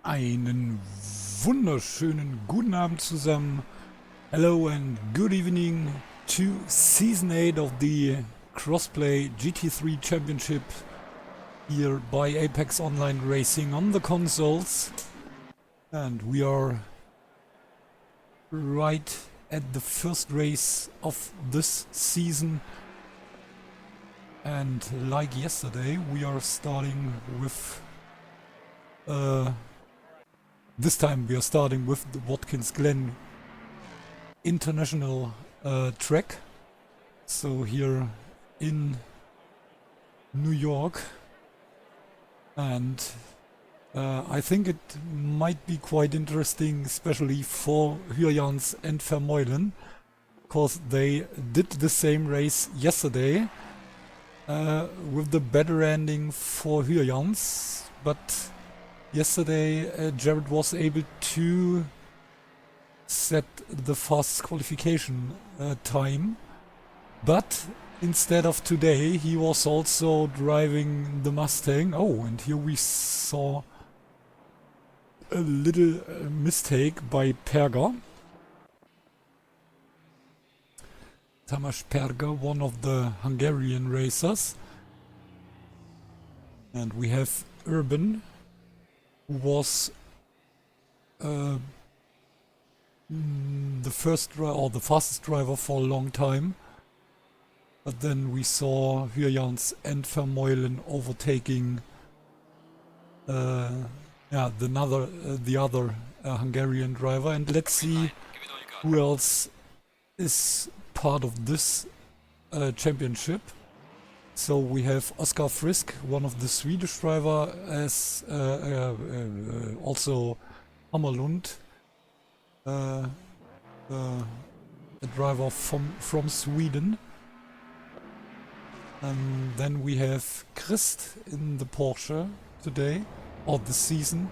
Einen wunderschönen guten Abend zusammen. Hello and good evening to Season 8 of the Crossplay GT3 Championship here by Aüex Online Racing on the consoles. And we are right at the first race of this season. And like yesterday, we are starting with... this time we are starting with the Watkins Glen International track. So here in New York. And I think it might be quite interesting, especially for Aüex and Vermeulen, because they did the same race yesterday with the better ending for Aüex, but yesterday Jared was able to set the fastest qualification time, but instead of today he was also driving the Mustang. Oh, and here we saw a little mistake by Perger. Tamás Perger, one of the Hungarian racers. And we have Urban, who was the first or the fastest driver for a long time. But then we saw Aüex and Vermeulen overtaking the other Hungarian driver. And let's see who else is part of this championship. So we have Oskar Frisk, one of the Swedish driver, as also Hammerlund, a driver from Sweden. And then we have Christ in the Porsche today, or this season.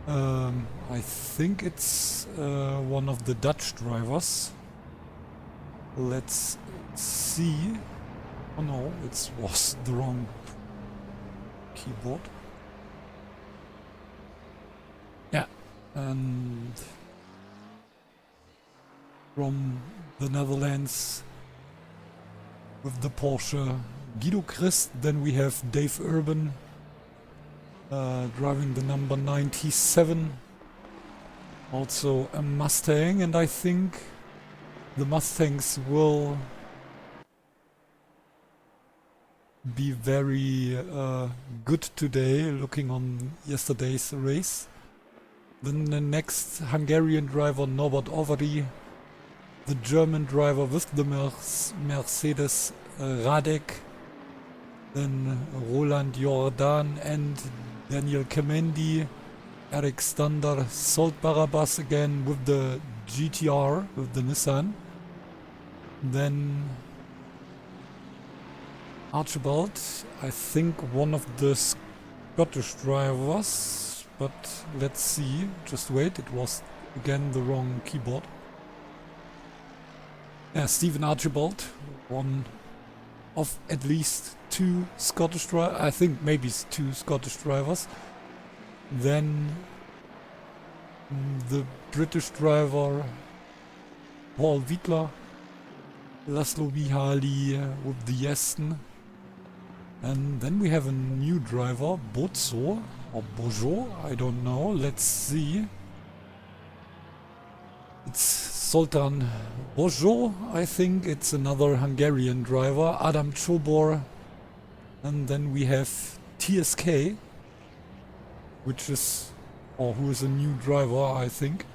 I think it's one of the Dutch drivers. Let's see. Oh no, it was the wrong keyboard. Yeah, and from the Netherlands with the Porsche, Guido Christ. Then we have Dave Urban driving the number 97, also a Mustang, and I think the Mustangs will be very good today, looking on yesterday's race. Then the next Hungarian driver, Norbert Overy, the German driver with the Mercedes, Radek, then Roland Jordan and Daniel Kemendi, Eric Stander, Salt Barabas again with the GTR, with the Nissan. Then Archibald, I think one of the Scottish drivers, but let's see, just wait, it was again the wrong keyboard. Yeah, Stephen Archibald, one of at least two Scottish drivers, I think maybe two Scottish drivers. Then the British driver Paul Wiedler, Laszlo Mihali with the Aston. And then we have a new driver, Bozo or Bojo, I don't know, let's see. It's Zoltán Bojo, I think it's another Hungarian driver, Adam Czobor. And then we have TSK, which is, or who is a new driver, I think,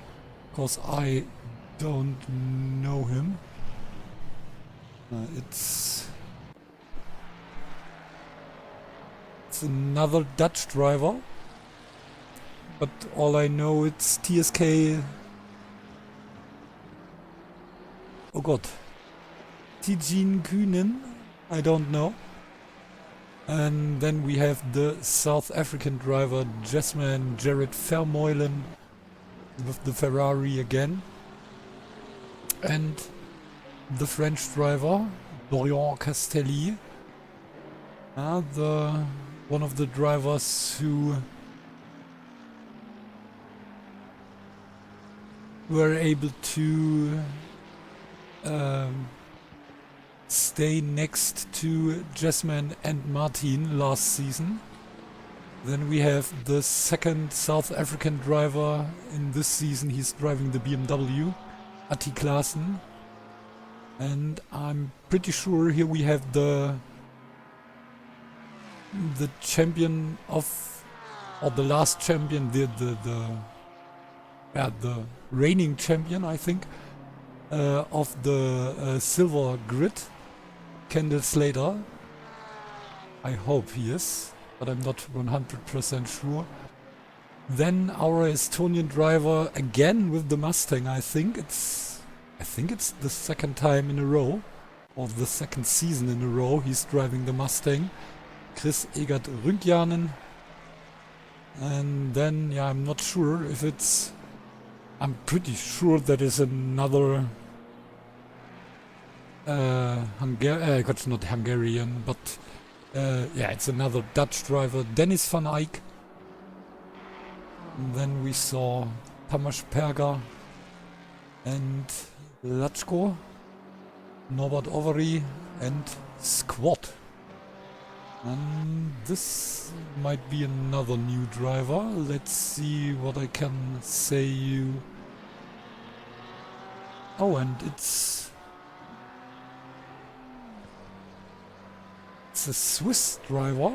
because I don't know him. It's another Dutch driver, but all I know it's TSK. Oh god, Tijin Kühnen, I don't know. And then we have the South African driver Jasmine Jared Vermeulen with the Ferrari again, and the French driver Dorian Castelli, one of the drivers who were able to stay next to Jasmine and Martin last season. Then we have the second South African driver in this season. He's driving the BMW, Atti Klaassen. And I'm pretty sure here we have the champion of, or the last champion, the reigning champion, I think, of the silver grid, Kendall Slater. I hope he is, but I'm not 100% sure. Then our Estonian driver again with the Mustang. I think it's the second time in a row, or the second season in a row he's driving the Mustang. Chris Egert Rünkjanen. And then, yeah, I'm not sure if it's... I'm pretty sure that is another... not Hungarian, but... yeah, it's another Dutch driver, Dennis van Eyck. And then we saw Tamas Perger and Latschko, Norbert Overy and Squat. And this might be another new driver. Let's see what I can say you. Oh, and it's a Swiss driver.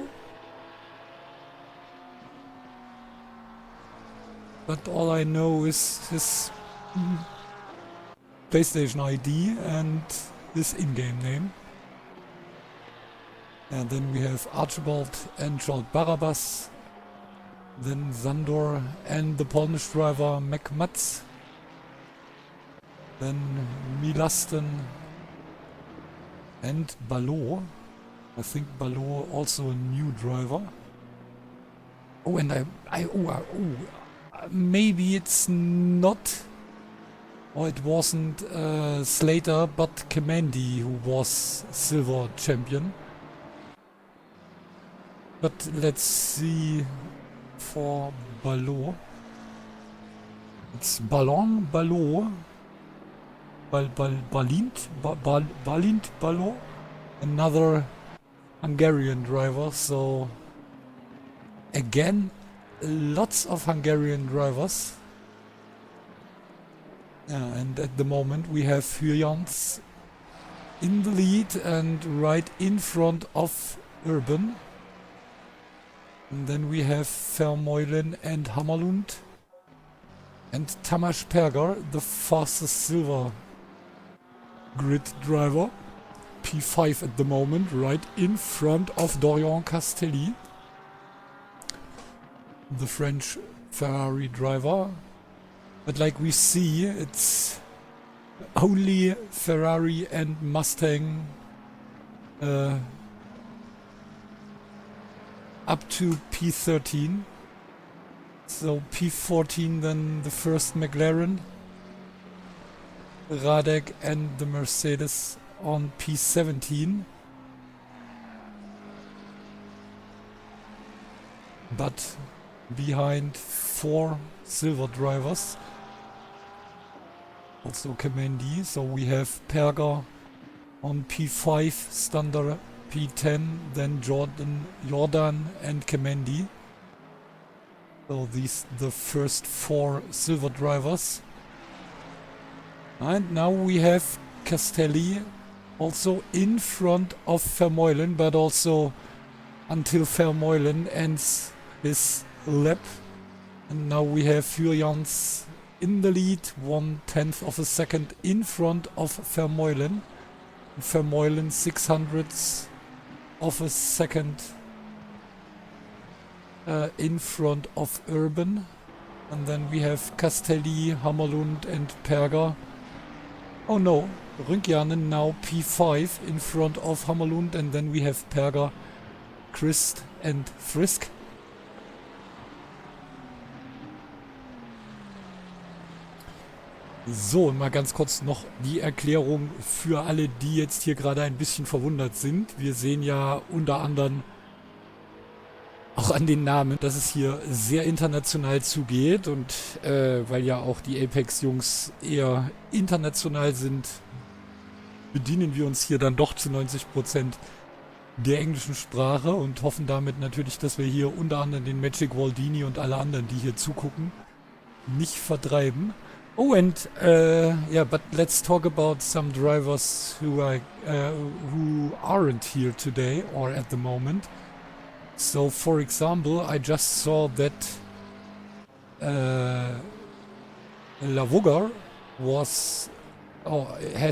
But all I know is his PlayStation ID and his in-game name. And then we have Archibald and Jolt Barabas. Then Sandor and the Polish driver Mac Matz. Then Milasten and Ballot. I think Ballot also a new driver. Oh, and maybe it's not, or it wasn't Slater, but Kemendi who was silver champion. But let's see for Ballot. It's Ballon, Ballot, Balint, Ballot, another Hungarian driver. So again, lots of Hungarian drivers. Yeah, and at the moment we have Hyjans in the lead and right in front of Urban. And then we have Vermeulen and Hammerlund. And Tamas Perger, the fastest silver grid driver. P5 at the moment, right in front of Dorian Castelli, the French Ferrari driver. But like we see, it's only Ferrari and Mustang up to P13. So P14 then the first McLaren, Radek and the Mercedes on P17. But behind 4 silver drivers, also Kemendi. So we have Perger on P5, Stander P10, then Jordan and Kemendi. So these the first 4 silver drivers. And now we have Castelli also in front of Vermeulen, but also until Vermeulen ends his lap. And now we have Hyjans in the lead, 1/10 of a second in front of Vermeulen. Vermeulen 600ths of a second in front of Urban. And then we have Castelli, Hammerlund and Perger. Oh no, Rünkjanen now P5 in front of Hammerlund, and then we have Perger, Christ and Frisk. So, mal ganz kurz noch die Erklärung für alle, die jetzt hier gerade ein bisschen verwundert sind. Wir sehen ja unter anderem auch an den Namen, dass es hier sehr international zugeht und weil ja auch die Apex-Jungs eher international sind, bedienen wir uns hier dann doch zu 90% der englischen Sprache und hoffen damit natürlich, dass wir hier unter anderem den Magic Waldini und alle anderen, die hier zugucken, nicht vertreiben. Oh, and yeah, but let's talk about some drivers who aren't here today or at the moment. So, for example, I just saw that Lavogar has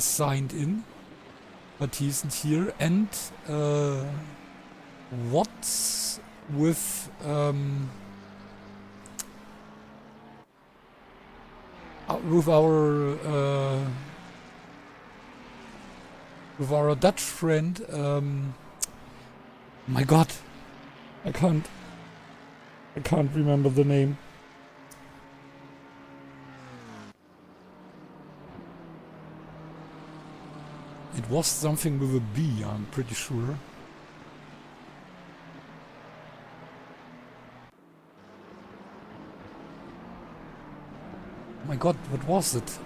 signed in, but he isn't here. And what's with our Dutch friend? My God, I can't remember the name. It was something with a B, I'm pretty sure. Oh my God, what was it?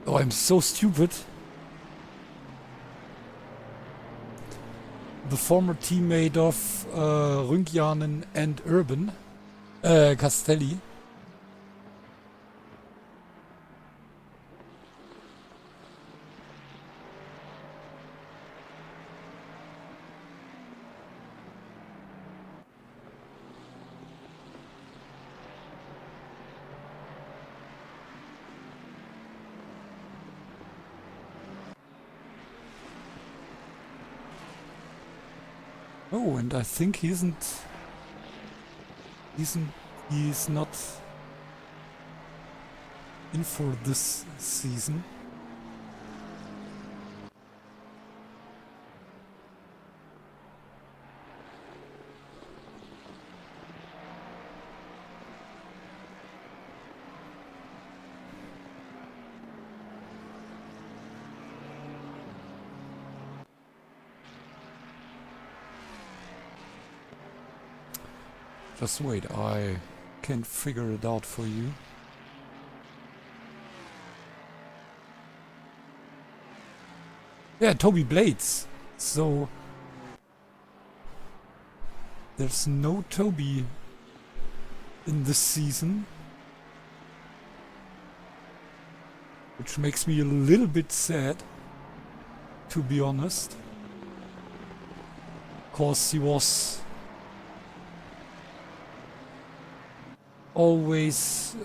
Oh, I'm so stupid. The former teammate of Rünkjanen and Urban, Castelli. Oh, and I think he's not in for this season. Just wait, I can figure it out for you. Yeah, Toby Blades. So there's no Toby in this season, which makes me a little bit sad, to be honest, because he was always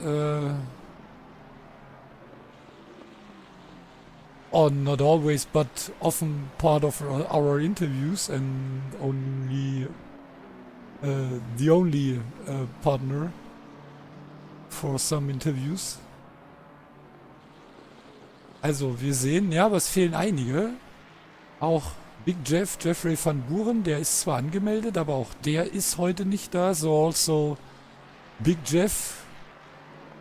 or not always, but often part of our interviews, and only the only partner for some interviews. Also wir sehen, ja, aber es fehlen einige. Auch Big Jeff, Jeffrey van Buren, der ist zwar angemeldet, aber auch der ist heute nicht da. So also Big Jeff,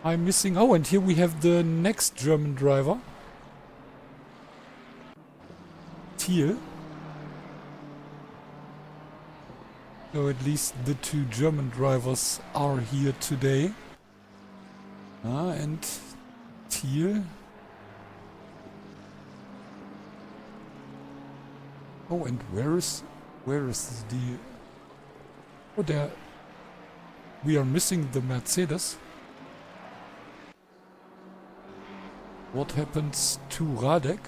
I'm missing. Oh, and here we have the next German driver, Thiel. So at least the two German drivers are here today. And Thiel. Oh, and where is the... Oh, there... We are missing the Mercedes. What happens to Radek?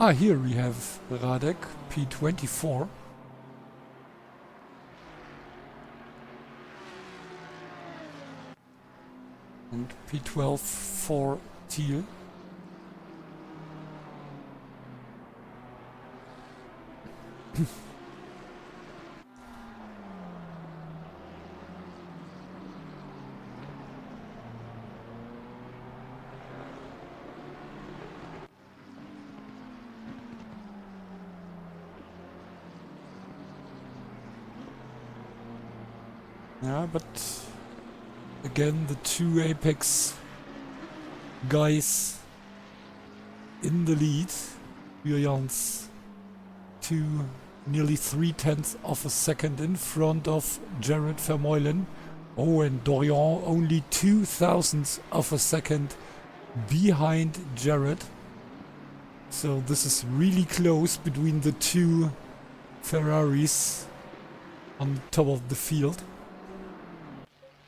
Ah, here we have Radek, P24. And P12 for Thiel. Yeah, but Again, the two Apex guys in the lead. Julian's nearly 3/10 of a second in front of Jared Vermeulen. Oh, and Dorian only 0.02 of a second behind Jared. So this is really close between the two Ferraris on top of the field.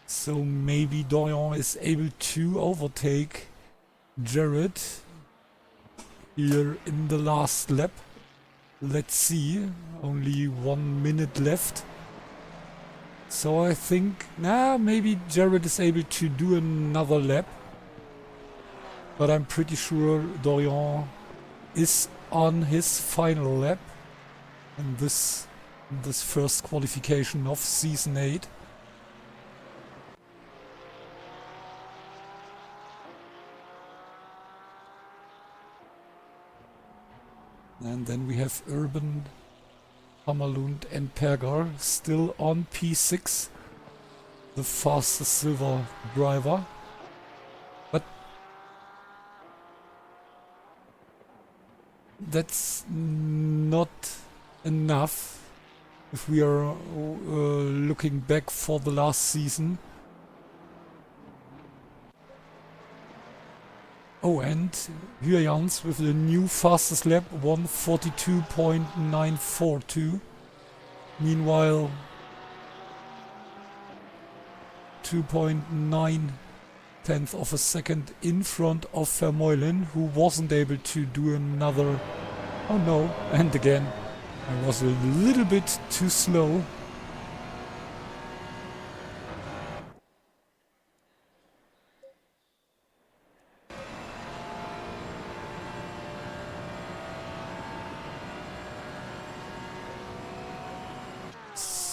So maybe Dorian is able to overtake Jared here in the last lap. Let's see, only 1 minute left. So I think, maybe Jared is able to do another lap. But I'm pretty sure Dorian is on his final lap in this first qualification of Season 8. And then we have Urban, Hammerlund and Perger still on P6, the fastest silver driver. But that's not enough if we are looking back for the last season. Oh, and Hyans with the new fastest lap, 1:42.942. Meanwhile, 2.9 tenths of a second in front of Vermeulen, who wasn't able to do another... Oh no, and again, I was a little bit too slow.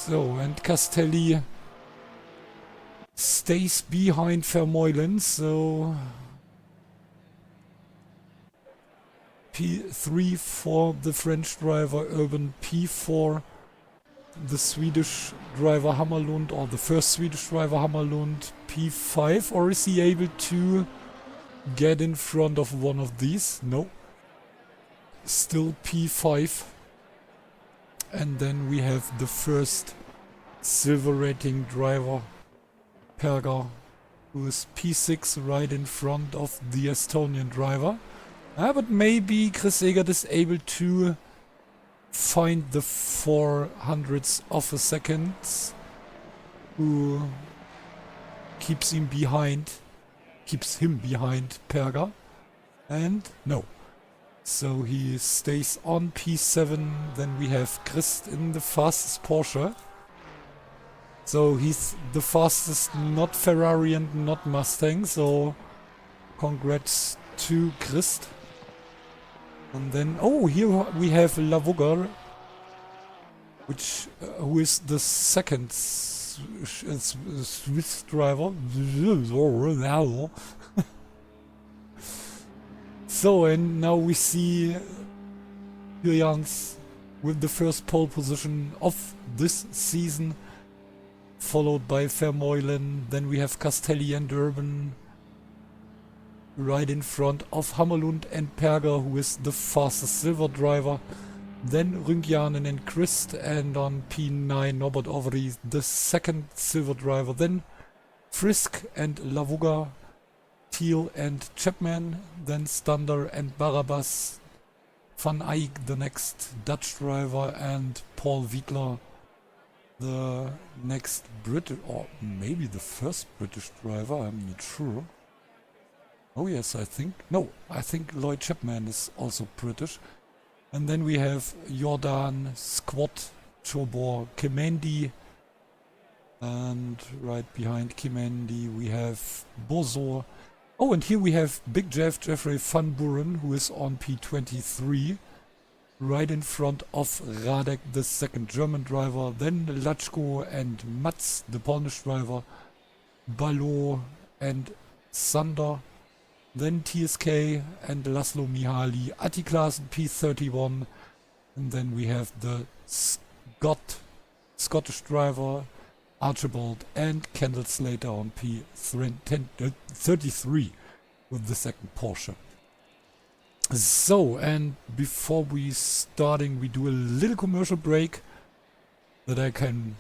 So, and Castelli stays behind Vermeulen, so P3 for the French driver Urban, P4 the Swedish driver Hammerlund, or the first Swedish driver Hammerlund, P5, or is he able to get in front of one of these? No. Still P5. And then we have the first silver rating driver, Perger, who is P6 right in front of the Estonian driver. But maybe Chris Egert is able to find the 400ths of a second, who keeps him behind Perger. And no. So he stays on P7, then we have Christ in the fastest Porsche. So he's the fastest, not Ferrari and not Mustang, so congrats to Christ. And then, oh, here we have Lavogger, who is the second Swiss driver. So, and now we see Jans with the first pole position of this season, followed by Vermeulen. Then we have Castelli and Urban right in front of Hammerlund and Perger, who is the fastest silver driver. Then Rüngjanen and Christ, and on P9 Norbert Overy, the second silver driver. Then Frisk and Lavogger, Thiel and Chapman, then Stander and Barabbas, Van Eyck, the next Dutch driver, and Paul Wiedler, the next British, or maybe the first British driver, I'm not sure. Oh yes, I think Lloyd Chapman is also British. And then we have Jordan, Squat, Chobor, Kemendi, and right behind Kemendi we have Bozo. Oh, and here we have Big Jeff, Jeffrey Van Buren, who is on P23, right in front of Radek, the second German driver, then Lachko and Mats, the Polish driver, Balo and Sander, then TSK and Laszlo Mihaly, Atti Klaassen P31, and then we have the Scottish driver, Archibald and Kendall Slater on P33 with the second Porsche. So, and before we starting, we do a little commercial break that I can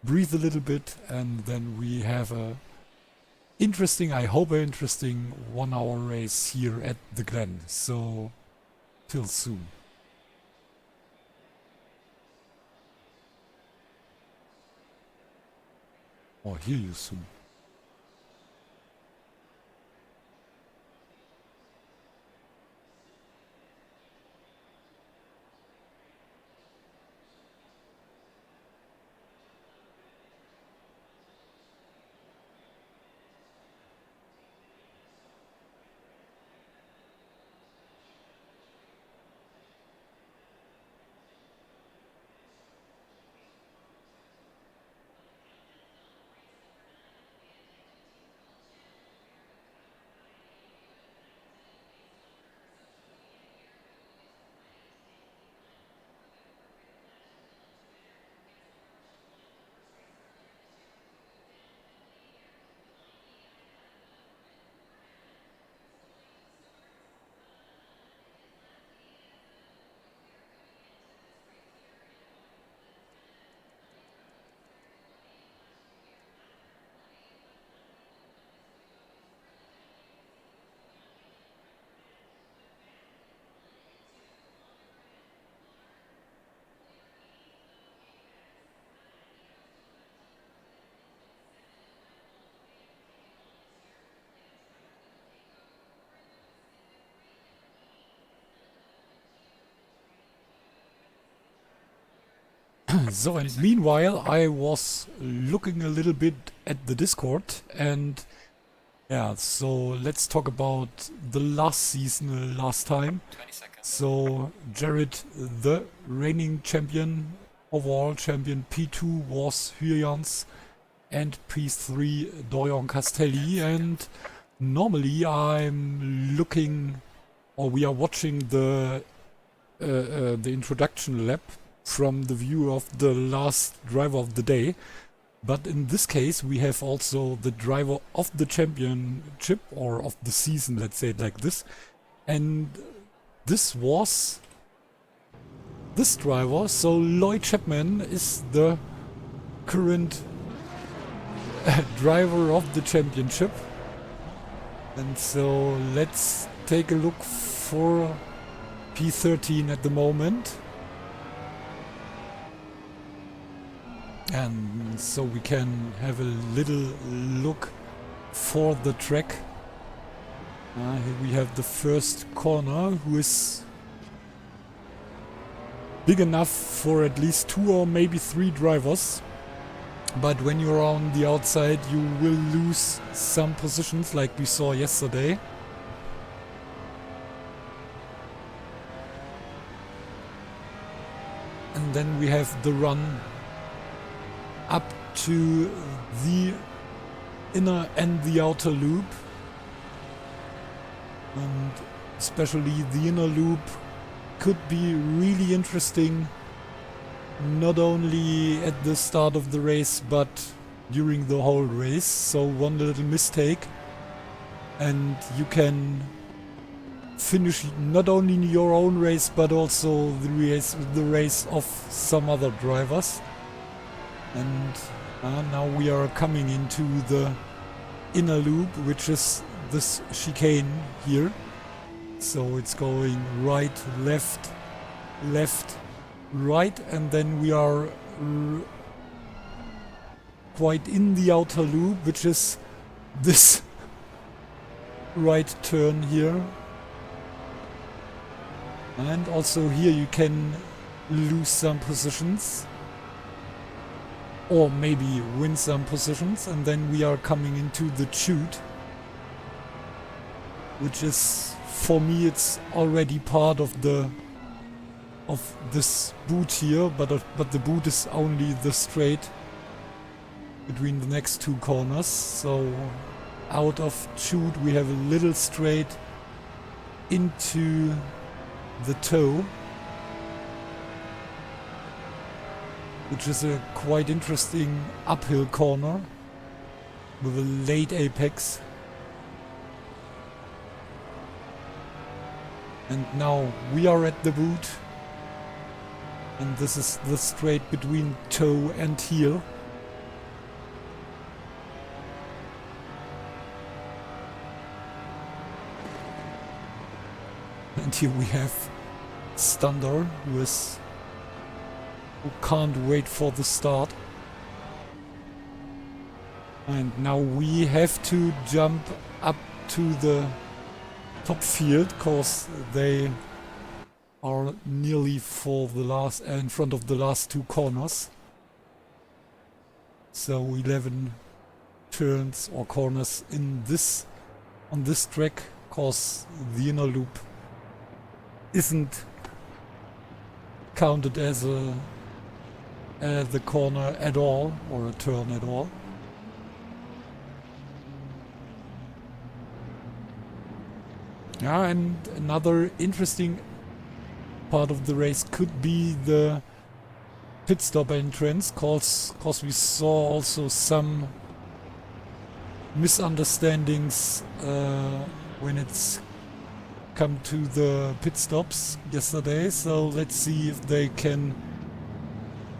breathe a little bit, and then we have a interesting, I hope a interesting 1 hour race here at the Glen. So, till soon. Or hear you soon. So, and meanwhile I was looking a little bit at the Discord, and yeah, so let's talk about the last season, last time. So Jared, the reigning champion, overall champion, P2 was Hyans and P3 Doyon Castelli, and normally I'm looking, or we are watching the introduction lap from the view of the last driver of the day, but in this case we have also the driver of the championship, or of the season, let's say it like this, and this was this driver. So Lloyd Chapman is the current driver of the championship, and so let's take a look for P13 at the moment. And so we can have a little look for the track. Here we have the first corner, who is big enough for at least 2 or maybe 3 drivers. But when you're on the outside you will lose some positions, like we saw yesterday. And then we have the run up to the inner and the outer loop, and especially the inner loop could be really interesting, not only at the start of the race but during the whole race. So one little mistake and you can finish not only your own race but also the race of some other drivers. And now we are coming into the inner loop, which is this chicane here. So it's going right, left, left, right, and then we are quite in the outer loop, which is this right turn here. And also here you can lose some positions, or maybe win some positions, and then we are coming into the chute, which is, for me, it's already part of this boot here, but the boot is only the straight between the next 2 corners. So out of chute we have a little straight into the toe. which is a quite interesting uphill corner with a late apex. And now we are at the boot, and this is the straight between toe and heel. And here we have Stunder, who can't wait for the start. And now we have to jump up to the top field, cause they are nearly for the last in front of the last two corners. So 11 turns or corners in this on this track, cause the inner loop isn't counted as the corner at all, or a turn at all. Yeah, and another interesting part of the race could be the pit stop entrance, cause we saw also some misunderstandings when it's come to the pit stops yesterday. So let's see if they can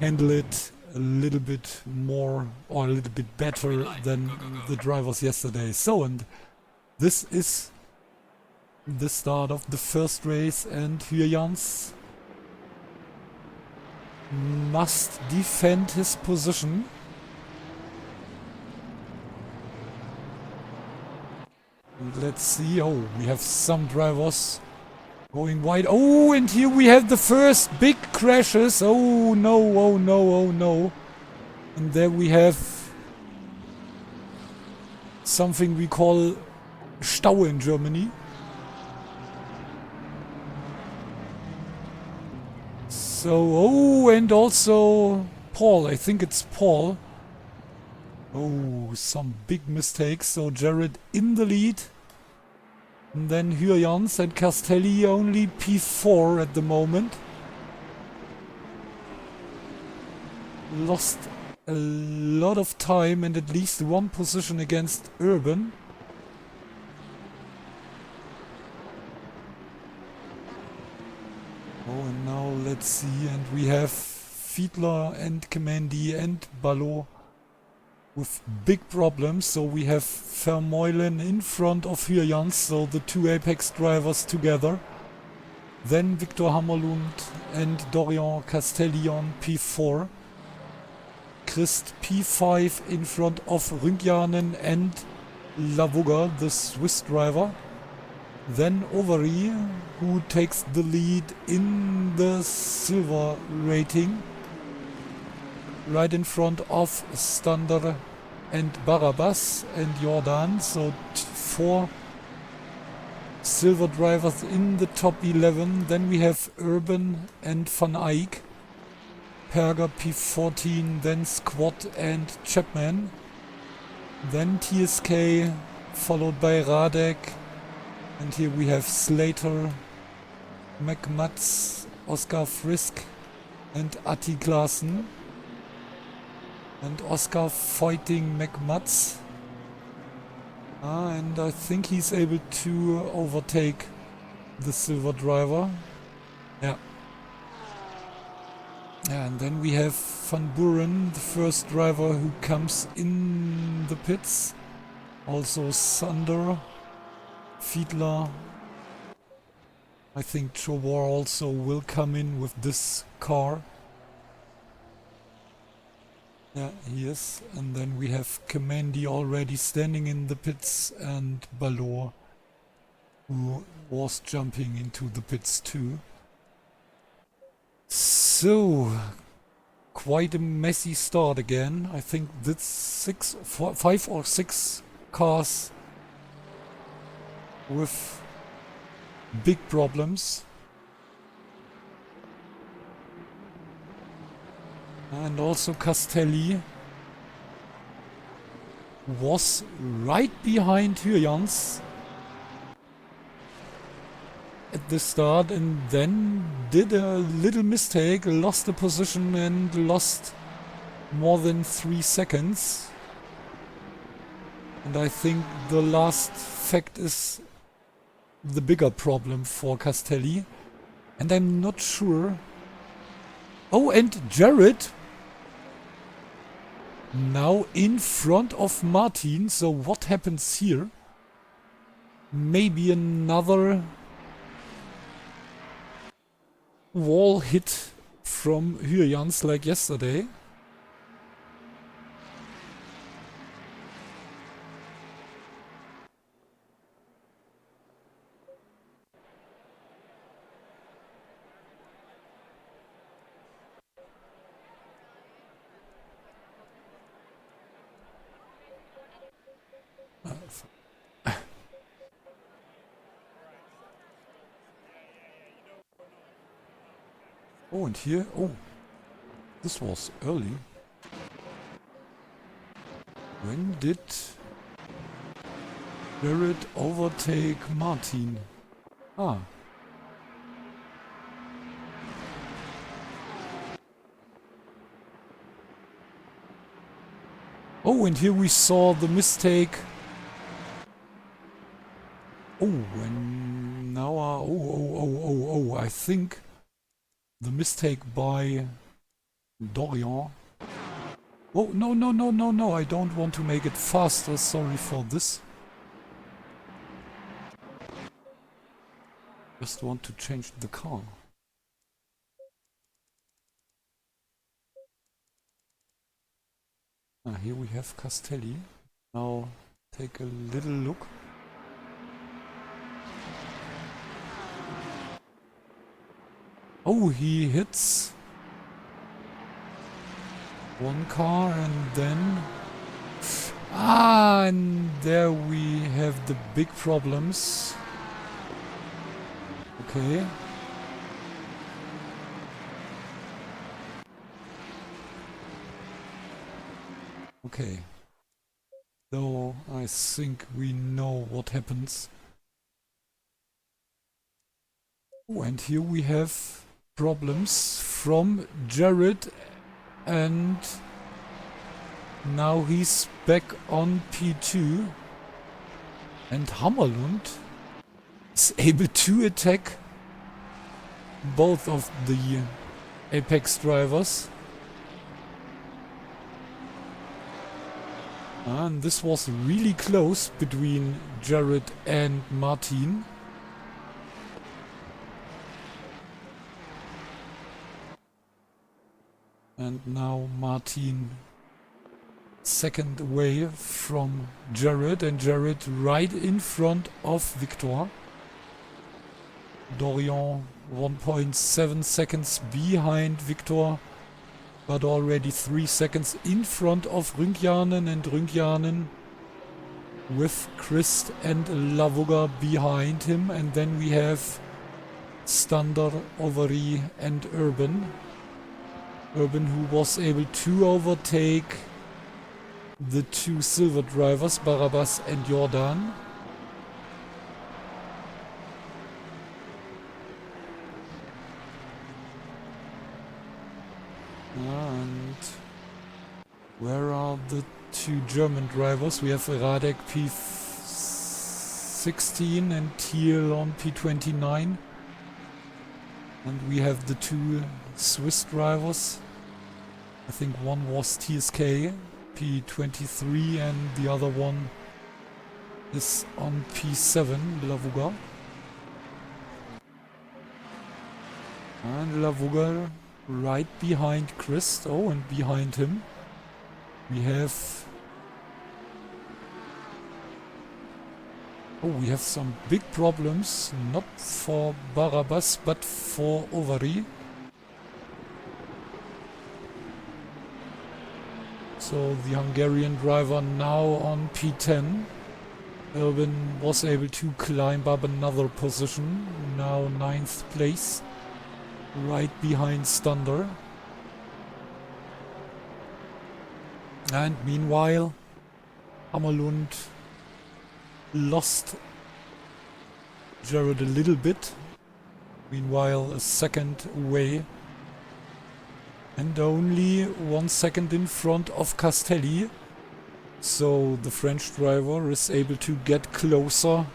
handle it a little bit more or a little bit better than the drivers yesterday. So, and this is the start of the first race, and Aüex must defend his position. Let's see. Oh, we have some drivers going wide. Oh, and here we have the first big crashes. Oh no, oh no, oh no. And there we have something we call Stau in Germany. So, oh, and also Paul. I think it's Paul. Oh, some big mistakes. So Jared in the lead. And then Aüex and Castelli only P4 at the moment. Lost a lot of time and at least one position against Urban. Oh, and now let's see. And we have Fiedler and Kemendi and Ballot with big problems. So we have Vermeulen in front of Aüex, so the two Apex drivers together. Then Victor Hammerlund and Dorian Castelli on P4. Christ P5 in front of Rüngjanen and Lavugga, the Swiss driver. Then Overy, who takes the lead in the silver rating, right in front of Stander and Barabbas and Jordan. So four silver drivers in the top 11. Then we have Urban and Van Eyck, Perger P14, then Squat and Chapman. Then TSK, followed by Radek. And here we have Slater, McMutz, Oscar Frisk and Atti Klaassen. And Oscar fighting McMutz. And I think he's able to overtake the silver driver. Yeah. And then we have Van Buren, the first driver who comes in the pits. Also Sander, Fiedler. I think Chobor also will come in with this car. Yeah, he is. And then we have Kemendi already standing in the pits and Ballot, who was jumping into the pits too. So, quite a messy start again. I think that's 5 or 6 cars with big problems. And also Castelli was right behind Aüex at the start and then did a little mistake, lost the position and lost more than 3 seconds. And I think the last fact is the bigger problem for Castelli. And I'm not sure. Oh, and Jared now in front of Martin. So what happens here? Maybe another wall hit from Hyans like yesterday. Oh, and here, oh, this was early. When did Jared overtake Martin? Ah. Oh, and here we saw the mistake. Oh, and now, I think the mistake by Dorian. Oh, no, I don't want to make it faster, sorry for this. Just want to change the car. Ah, here we have Castelli. Now take a little look. Oh, he hits one car and then... Ah, and there we have the big problems. Okay. Okay. So I think we know what happens. Oh, and here we have problems from Jared, and now he's back on P2, and Hammerlund is able to attack both of the Apex drivers. And this was really close between Jared and Martin. And now Martin second away from Jared, and Jared right in front of Victor. Dorian 1.7 seconds behind Victor, but already 3 seconds in front of Rüngjanen, and Rüngjanen with Christ and Lavuga behind him. And then we have Stander, Overy and Urban. Urban, who was able to overtake the two silver drivers, Barabbas and Jordan. And where are the two German drivers? We have Radek P16 and Thiel on P29. And we have the two Swiss drivers. I think one was TSK, P23, and the other one is on P7, Lavuga. And Lavuga right behind Christ. Oh, and behind him we have... Oh, we have some big problems, not for Barabbas, but for Overy. So the Hungarian driver now on P10. Urban was able to climb up another position, now 9th place, right behind Stander. And meanwhile, Hammerlund lost Jared a little bit. Meanwhile, a second away And only 1 second in front of Castelli. So the French driver is able to get closer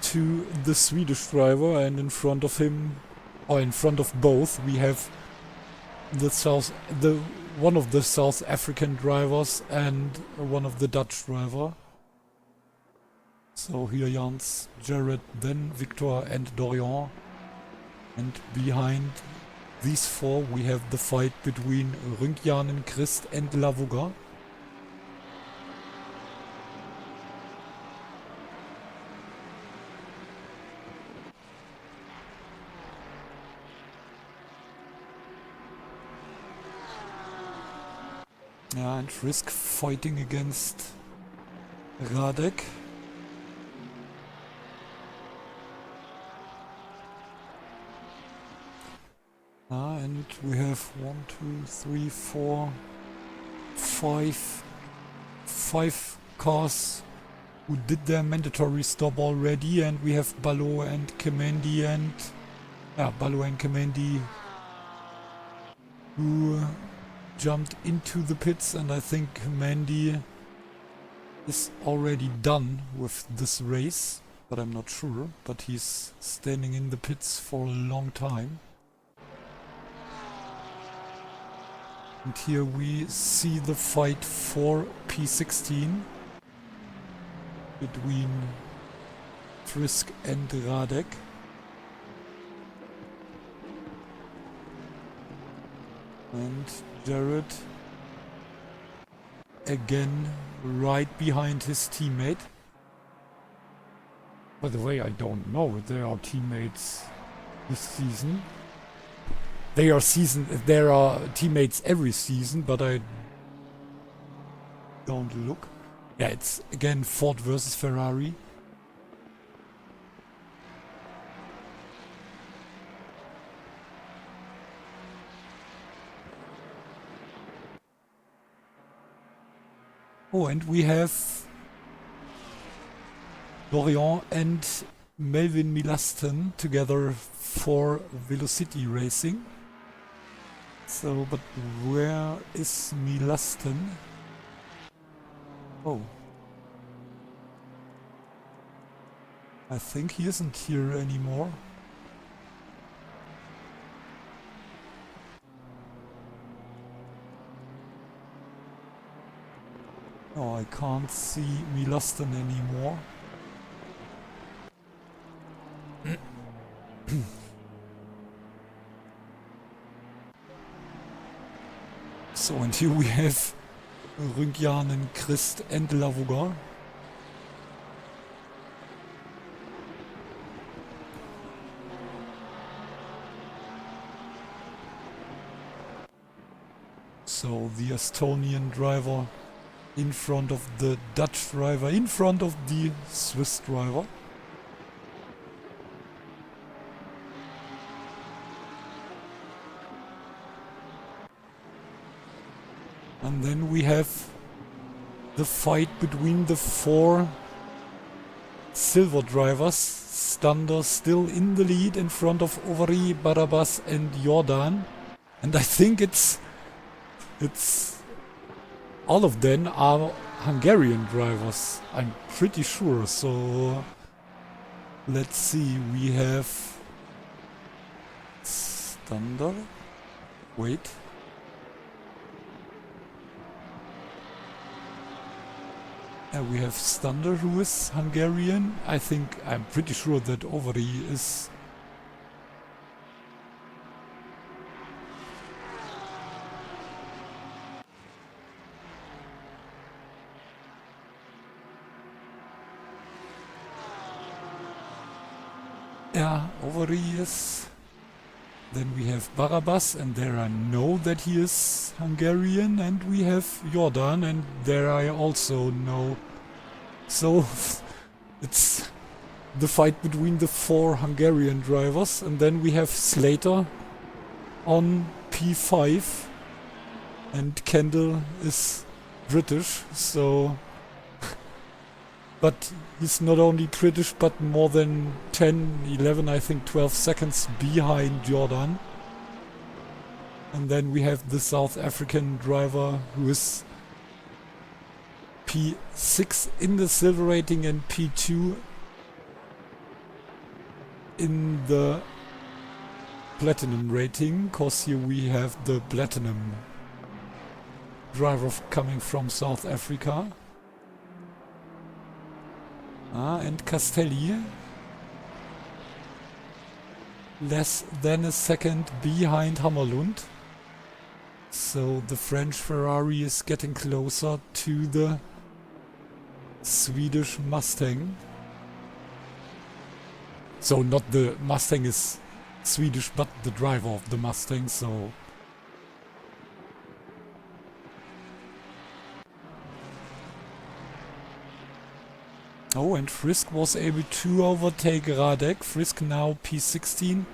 to the Swedish driver, and in front of him, or in front of both, we have one of the South African drivers and one of the Dutch driver. So here Jans, Jared, then Victor and Dorian. And behind these four we have the fight between Rünkjanen, Christ and Lavuga. Yeah, and Risk fighting against Radek. And we have 1, 2, 3, 4, 5 cars who did their mandatory stop already, and we have Balo and Kemendi who jumped into the pits, and I think Kemendi is already done with this race, but I'm not sure, but he's standing in the pits for a long time. And here we see the fight for P16 between Frisk and Radek. And Jared again right behind his teammate. By the way, I don't know if they are teammates this season. There are teammates every season, but I don't look. Yeah, it's again Ford versus Ferrari. Oh, and we have Dorian and Melvin Milaston together for Velocity Racing. So, but where is Milaston? Oh. I think he isn't here anymore. No, I can't see Milaston anymore. So, and here we have Rünkjanen, Christ and Lavuga. So the Estonian driver in front of the Dutch driver, in front of the Swiss driver. And then we have the fight between the four silver drivers. Stander still in the lead in front of Ovary, Barabas and Jordan. And I think it's all of them are Hungarian drivers. I'm pretty sure. So let's see. We have Stander. Wait. We have Stander, who is Hungarian. I'm pretty sure that Ovary is. Yeah, Ovary is. Then we have Barabas, and there I know that he is Hungarian, and we have Jordan, and there I also know. So it's the fight between the four Hungarian drivers, and then we have Slater on P5, and Kendall is British, so... But he's not only British, but more than 10, 11, I think 12 seconds behind Jordan. And then we have the South African driver who is P6 in the silver rating and P2 in the platinum rating, because here we have the platinum driver coming from South Africa. And Castelli less than a second behind Hammerlund. So the French Ferrari is getting closer to the Swedish Mustang. So not the Mustang is Swedish, but the driver of the Mustang, so... Oh, and Frisk was able to overtake Radek. Frisk now P16.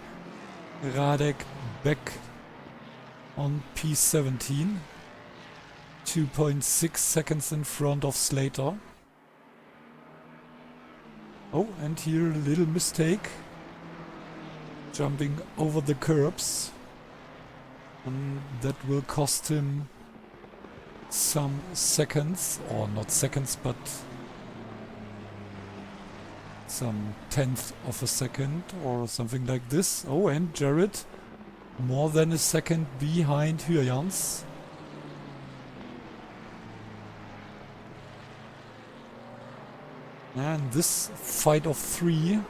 Radek back on P17. 2.6 seconds in front of Slater. Oh, and here a little mistake. Jumping over the curbs. And that will cost him some seconds. Or not seconds, but some tenth of a second or something like this. Oh, and Jared more than a second behind Hyjans. And this fight of three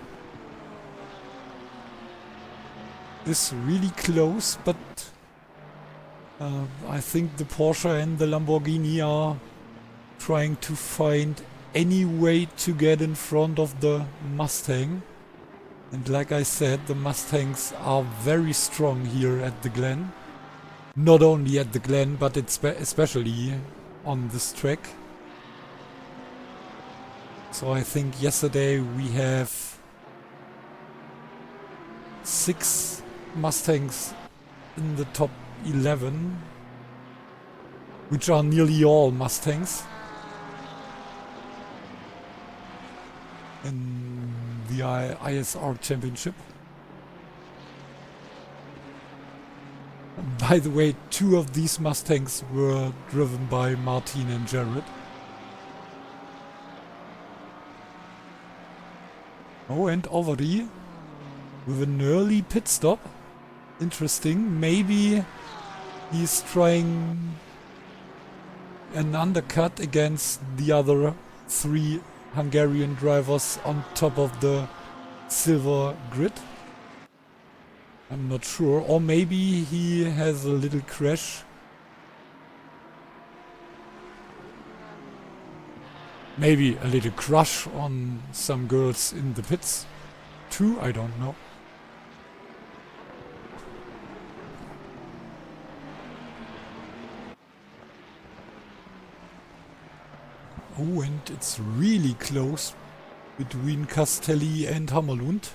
is really close, but I think the Porsche and the Lamborghini are trying to find any way to get in front of the Mustang. And like I said, the Mustangs are very strong here at the Glen. Not only at the Glen, but it's especially on this track. So I think yesterday we have 6 Mustangs in the top 11, which are nearly all Mustangs in the ISR Championship. By the way, 2 of these Mustangs were driven by Martin and Jared. Oh, and Overy with an early pit stop. Interesting. Maybe he's trying an undercut against the other 3 Hungarian drivers on top of the silver grid. I'm not sure. Or maybe he has a little crash. Maybe a little crush on some girls in the pits too, I don't know. Oh, and it's really close between Castelli and Hammerlund.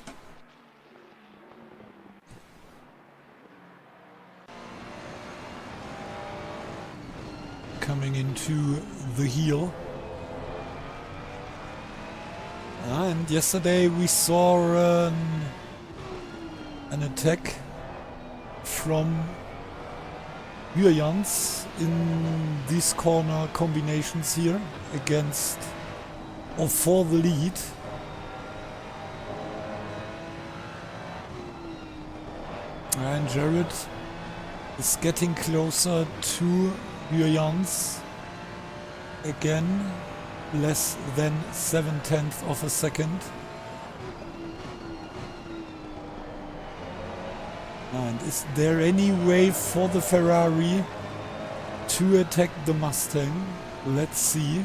Coming into the heel. And yesterday we saw an attack from Hyjans in these corner combinations here against or for the lead. And Jared is getting closer to Hyjans again. Less than 7/10 of a second. And is there any way for the Ferrari to attack the Mustang? Let's see.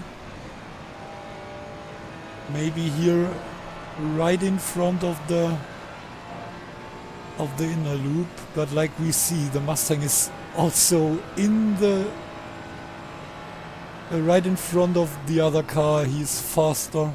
Maybe here right in front of the inner loop, but like we see, the Mustang is also in the right in front of the other car. He's faster.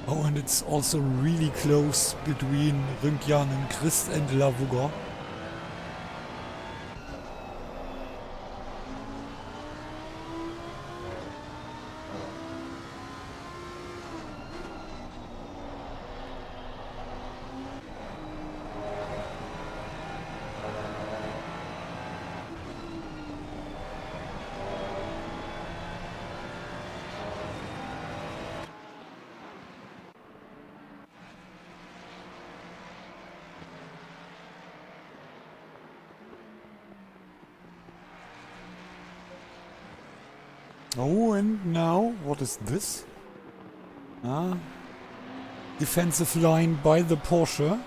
Oh, and it's also really close between Rüngjan and Christ and Lavuga. Oh, and now, what is this? Ah, defensive line by the Porsche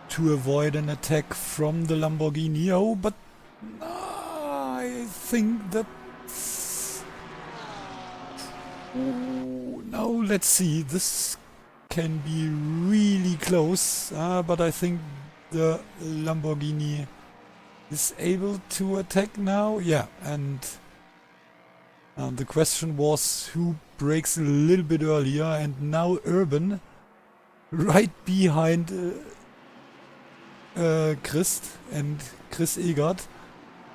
to avoid an attack from the Lamborghini. Oh, but I think that's... Oh, now let's see. This can be really close, but I think the Lamborghini is able to attack now. Yeah, and the question was who breaks a little bit earlier, and now Urban, right behind Christ and Chris Egert,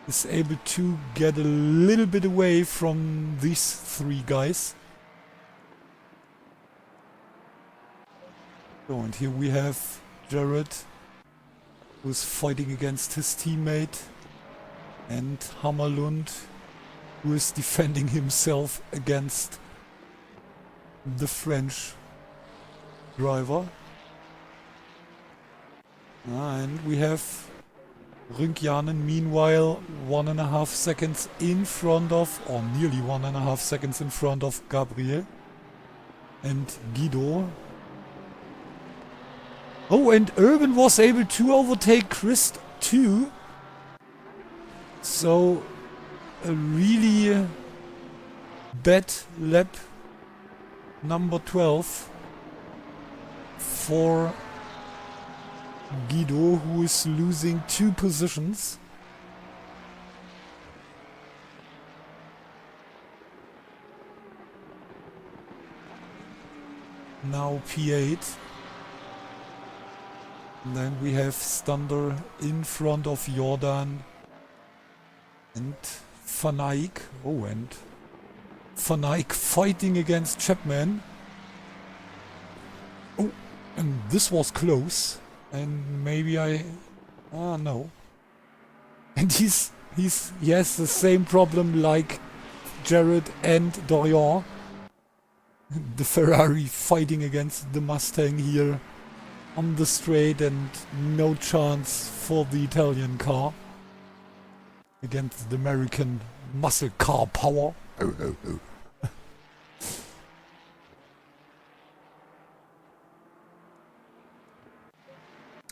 is able to get a little bit away from these three guys. So, and here we have Jared, who's fighting against his teammate, and Hammerlund, who is defending himself against the French driver. And we have Rüngjanen meanwhile 1.5 seconds in front of, or nearly 1.5 seconds in front of Gabriel and Guido. Oh, and Urban was able to overtake Christ too. So a really bad lap number 12 for Guido, who is losing 2 positions. Now P8. And then we have Stander in front of Jordan and Van Eyck. Oh, and Van Eyck fighting against Chapman. Oh, and this was close. And maybe no. And he has the same problem like Jared and Dorian. The Ferrari fighting against the Mustang here on the straight, and no chance for the Italian car against the American muscle car power.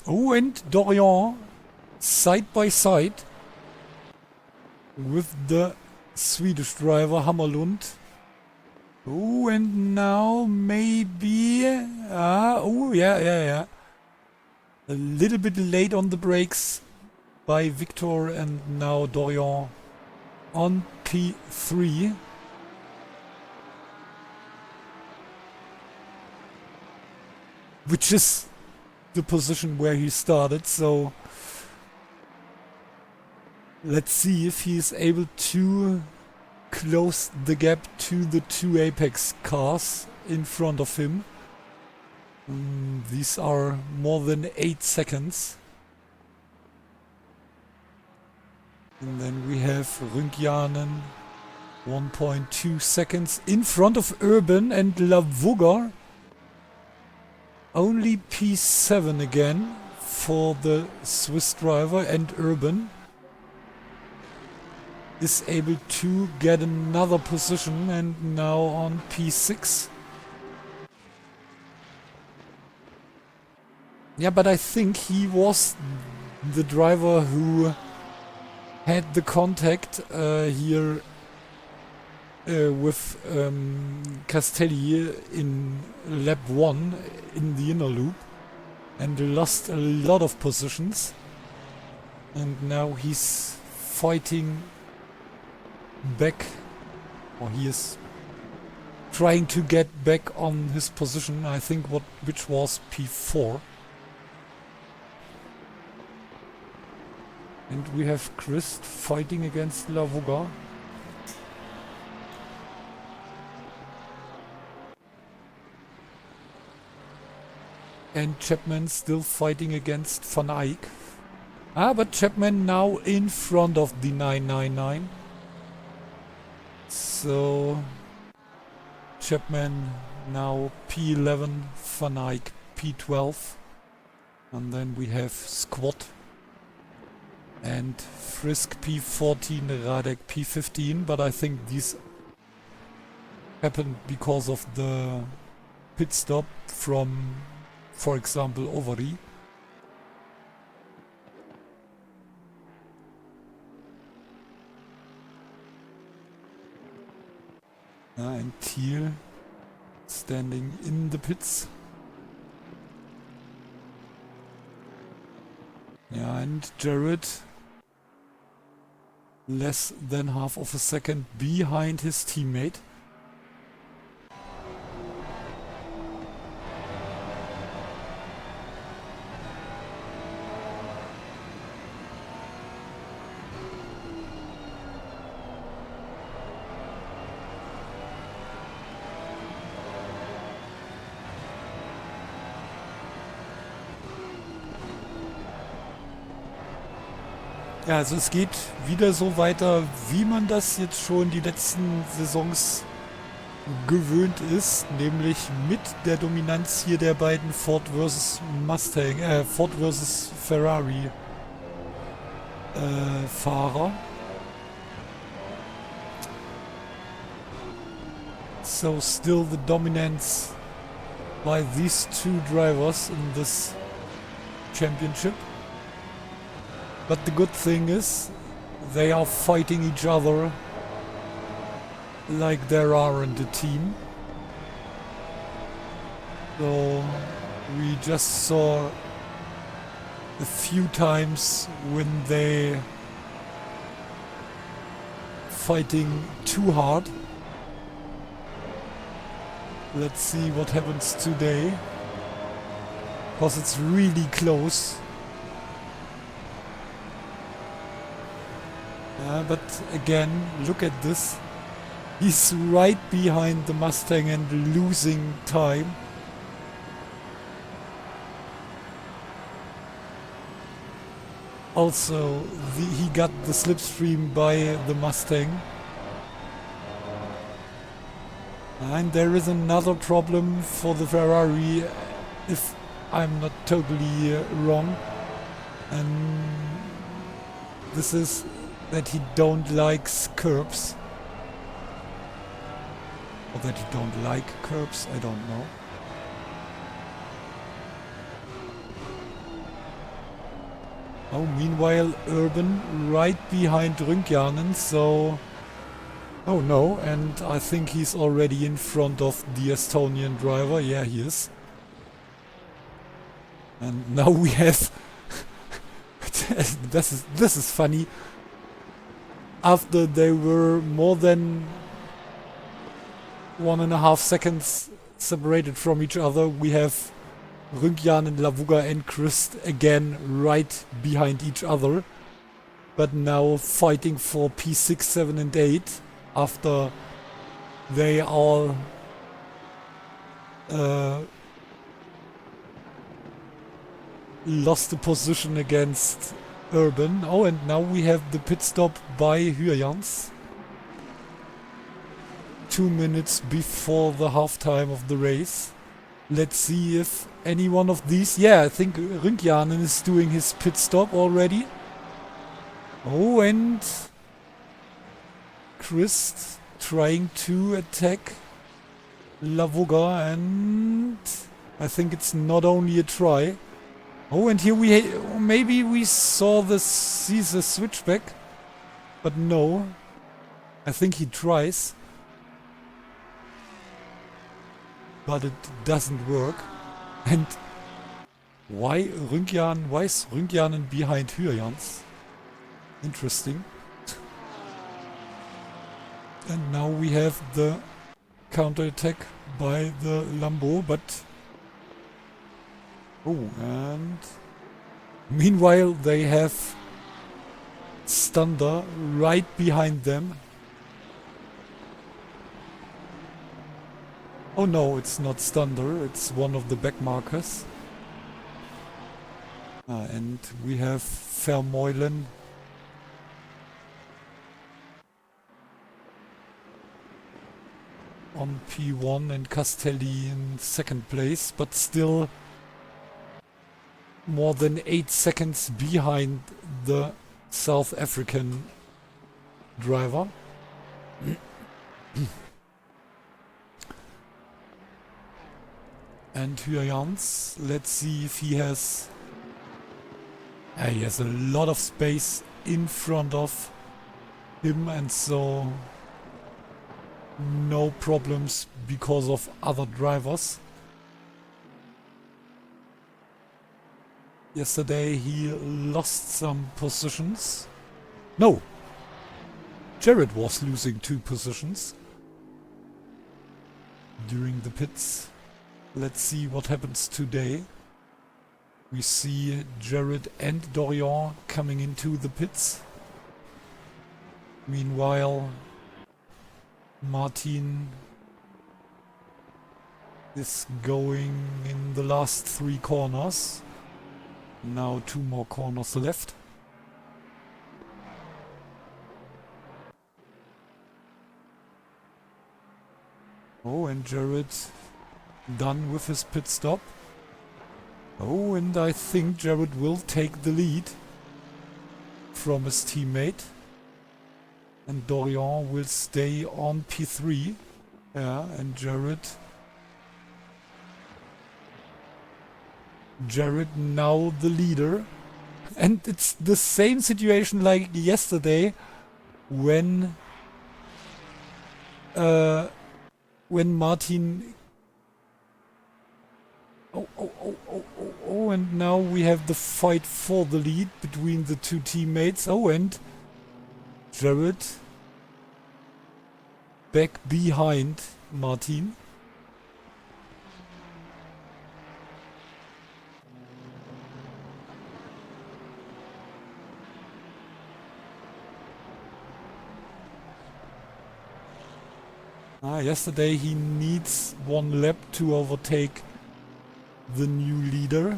Oh, and Dorian side by side with the Swedish driver Hammerlund. Oh, and now maybe... oh, yeah. A little bit late on the brakes by Victor, and now Dorian on P3. Which is the position where he started, so let's see if he is able to close the gap to the 2 Apex cars in front of him. These are more than 8 seconds. And then we have Rüngjanen 1.2 seconds in front of Urban, and Lavuga only P7 again for the Swiss driver, and Urban is able to get another position, and now on P6. Yeah, but I think he was the driver who had the contact here with Castelli in lap 1 in the inner loop, and lost a lot of positions. And now he's fighting back, or he is trying to get back on his position, I think which was P4. And we have Christ fighting against Lavuga. And Chapman still fighting against Van Eyck. But Chapman now in front of the 999. So Chapman now P11, Van Eyck P12. And then we have Squat and Frisk P14, Radek P15. But I think these happened because of the pit stop from, for example, Ovary. And Thiel standing in the pits. Yeah, and Jared less than half of a second behind his teammate. Ja, also es geht wieder so weiter, wie man das jetzt schon die letzten Saisons gewöhnt ist, nämlich mit der Dominanz hier der beiden Ford vs. Ford vs. Ferrari Fahrer. So still the dominance by these two drivers in this championship. But the good thing is, they are fighting each other like there are in the team. So we just saw a few times when they fighting too hard. Let's see what happens today, because it's really close. But again, look at this. He's right behind the Mustang and losing time. Also, he got the slipstream by the Mustang. And there is another problem for the Ferrari, if I'm not totally wrong. And this is that he don't like curbs. Or that he don't like curbs, I don't know. Oh, meanwhile, Urban right behind Rünkjanen, so... Oh no, and I think he's already in front of the Estonian driver. Yeah, he is. And now we have... this is funny. After they were more than 1.5 seconds separated from each other, we have Rünkjanen, Lavuga and Christ again right behind each other. But now fighting for P6, 7 and 8 after they all lost the position against Urban. Oh, and now we have the pit stop by Hyjans. 2 minutes before the halftime of the race. Let's see if any one of these... Yeah, I think Rünkjanen is doing his pit stop already. Oh, and Christ trying to attack Lavuga, and I think it's not only a try. Oh, and here maybe we saw the Caesar switchback, but no. I think he tries, but it doesn't work. And why is Rünkjanen behind Hyjans? Interesting. And now we have the counterattack by the Lambo, but... Oh, and... Meanwhile, they have Stunder right behind them. Oh no, it's not Stunder, it's one of the back markers. And we have Vermeulen on P1 and Castelli in second place, but still more than 8 seconds behind the South African driver. And Huyans, let's see if he has a lot of space in front of him, and so no problems because of other drivers. Yesterday he lost some positions. No! Jared was losing 2 positions during the pits. Let's see what happens today. We see Jared and Dorian coming into the pits. Meanwhile, Martin is going in the last 3 corners. Now 2 more corners left. Oh, and Jared done with his pit stop. Oh, and I think Jared will take the lead from his teammate. And Dorian will stay on P3. Yeah, and Jared now the leader. And it's the same situation like yesterday when Martin... Oh, and now we have the fight for the lead between the 2 teammates. Oh, and Jared back behind Martin. Yesterday he needs 1 lap to overtake the new leader.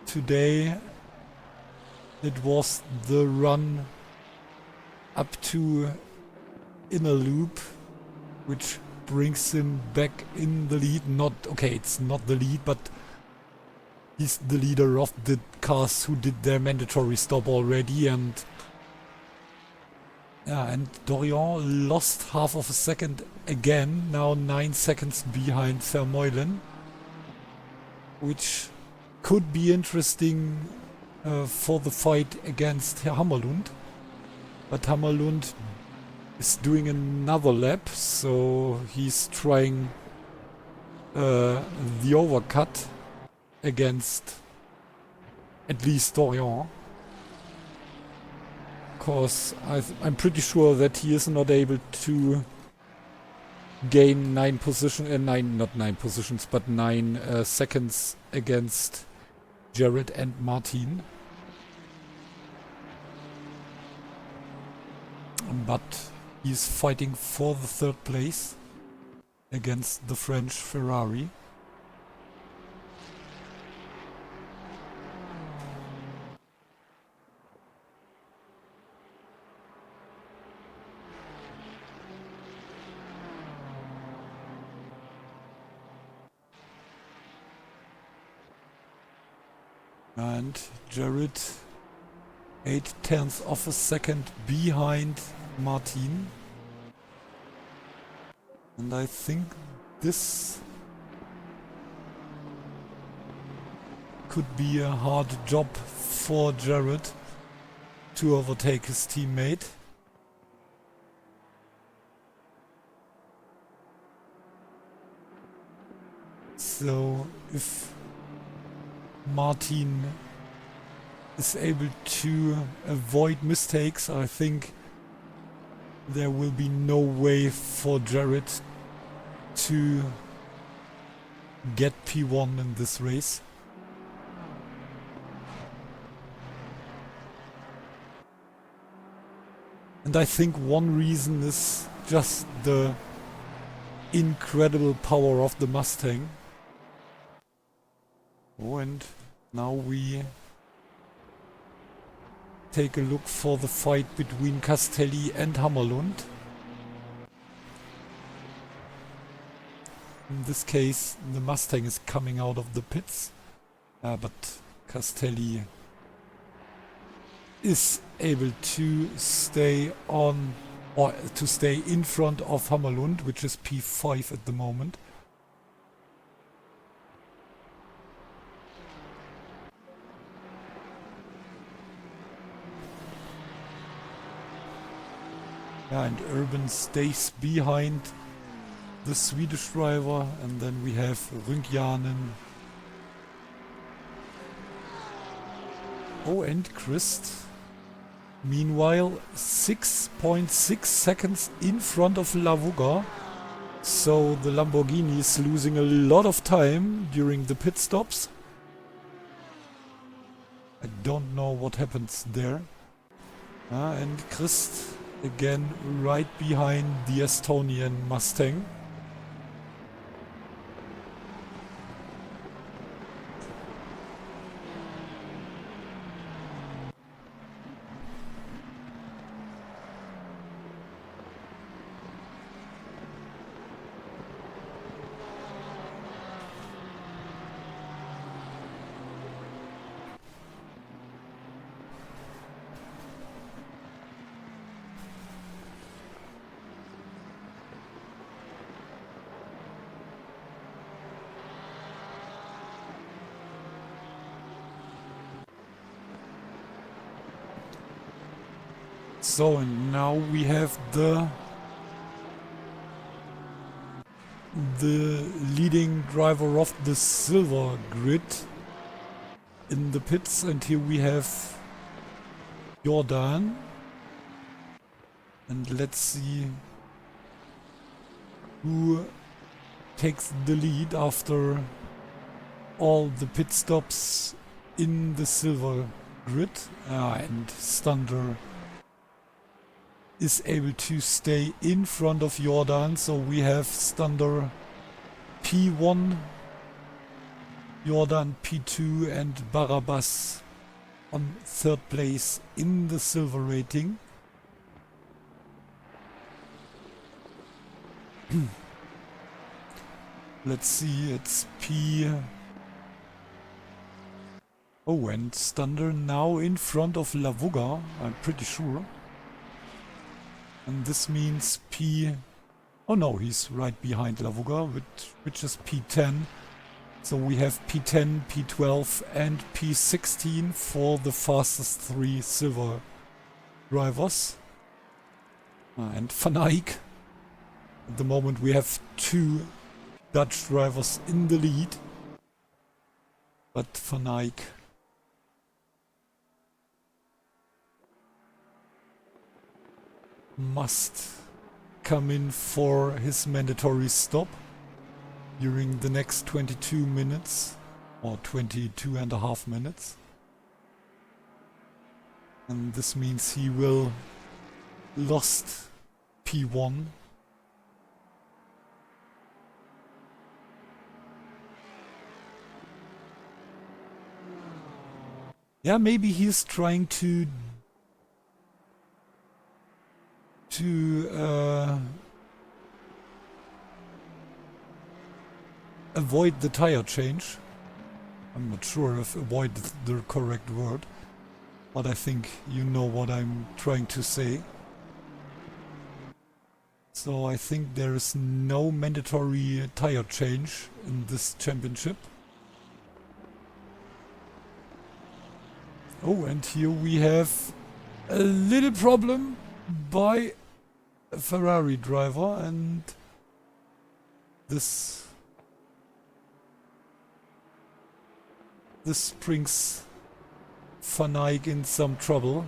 Today it was the run up to inner loop, which brings him back in the lead. It's not the lead, but he's the leader of the cars who did their mandatory stop already. And Dorian lost half of a second again, now 9 seconds behind Vermeulen, which could be interesting for the fight against Hammerlund. But Hammerlund is doing another lap, so he's trying the overcut against at least Dorian. Because I'm pretty sure that he is not able to gain 9 seconds against Jared and Martin. But he's fighting for the 3rd place against the French Ferrari. And Jared 0.8 of a second behind Martin. And I think this could be a hard job for Jared to overtake his teammate. So if Martin is able to avoid mistakes, I think there will be no way for Jared to get P1 in this race. And I think one reason is just the incredible power of the Mustang. Oh, and now we take a look for the fight between Castelli and Hammerlund. In this case, the Mustang is coming out of the pits, but Castelli is able to stay on, or to stay in front of Hammerlund, which is P5 at the moment. Yeah, and Urban stays behind the Swedish driver, and then we have Rüngjanen. Oh, and Christ. Meanwhile, 6.6 seconds in front of Lavuga. So the Lamborghini is losing a lot of time during the pit stops. I don't know what happens there. And Christ again right behind the Estonian Mustang. So, and now we have the leading driver of the silver grid in the pits, and here we have Jordan. And let's see who takes the lead after all the pit stops in the silver grid. And Stunder is able to stay in front of Jordan, so we have Stunder P1, Jordan P2 and Barabbas on third place in the silver rating. Let's see, it's P... Oh, and Stunder now in front of Lavuga, I'm pretty sure. And this means P... Oh no, he's right behind Lavuga, which is P10. So we have P10, P12 and P16 for the fastest three silver drivers. And Van Eyck. At the moment we have two Dutch drivers in the lead. But Van Eyck must come in for his mandatory stop during the next 22 minutes or 22 and a half minutes. And this means he will lost P1. Yeah, maybe he's trying to avoid the tire change. I'm not sure if avoid is the correct word, but I think you know what I'm trying to say. So I think there is no mandatory tire change in this championship. Oh, and here we have a little problem by a Ferrari driver, and this brings Van Eyck in some trouble.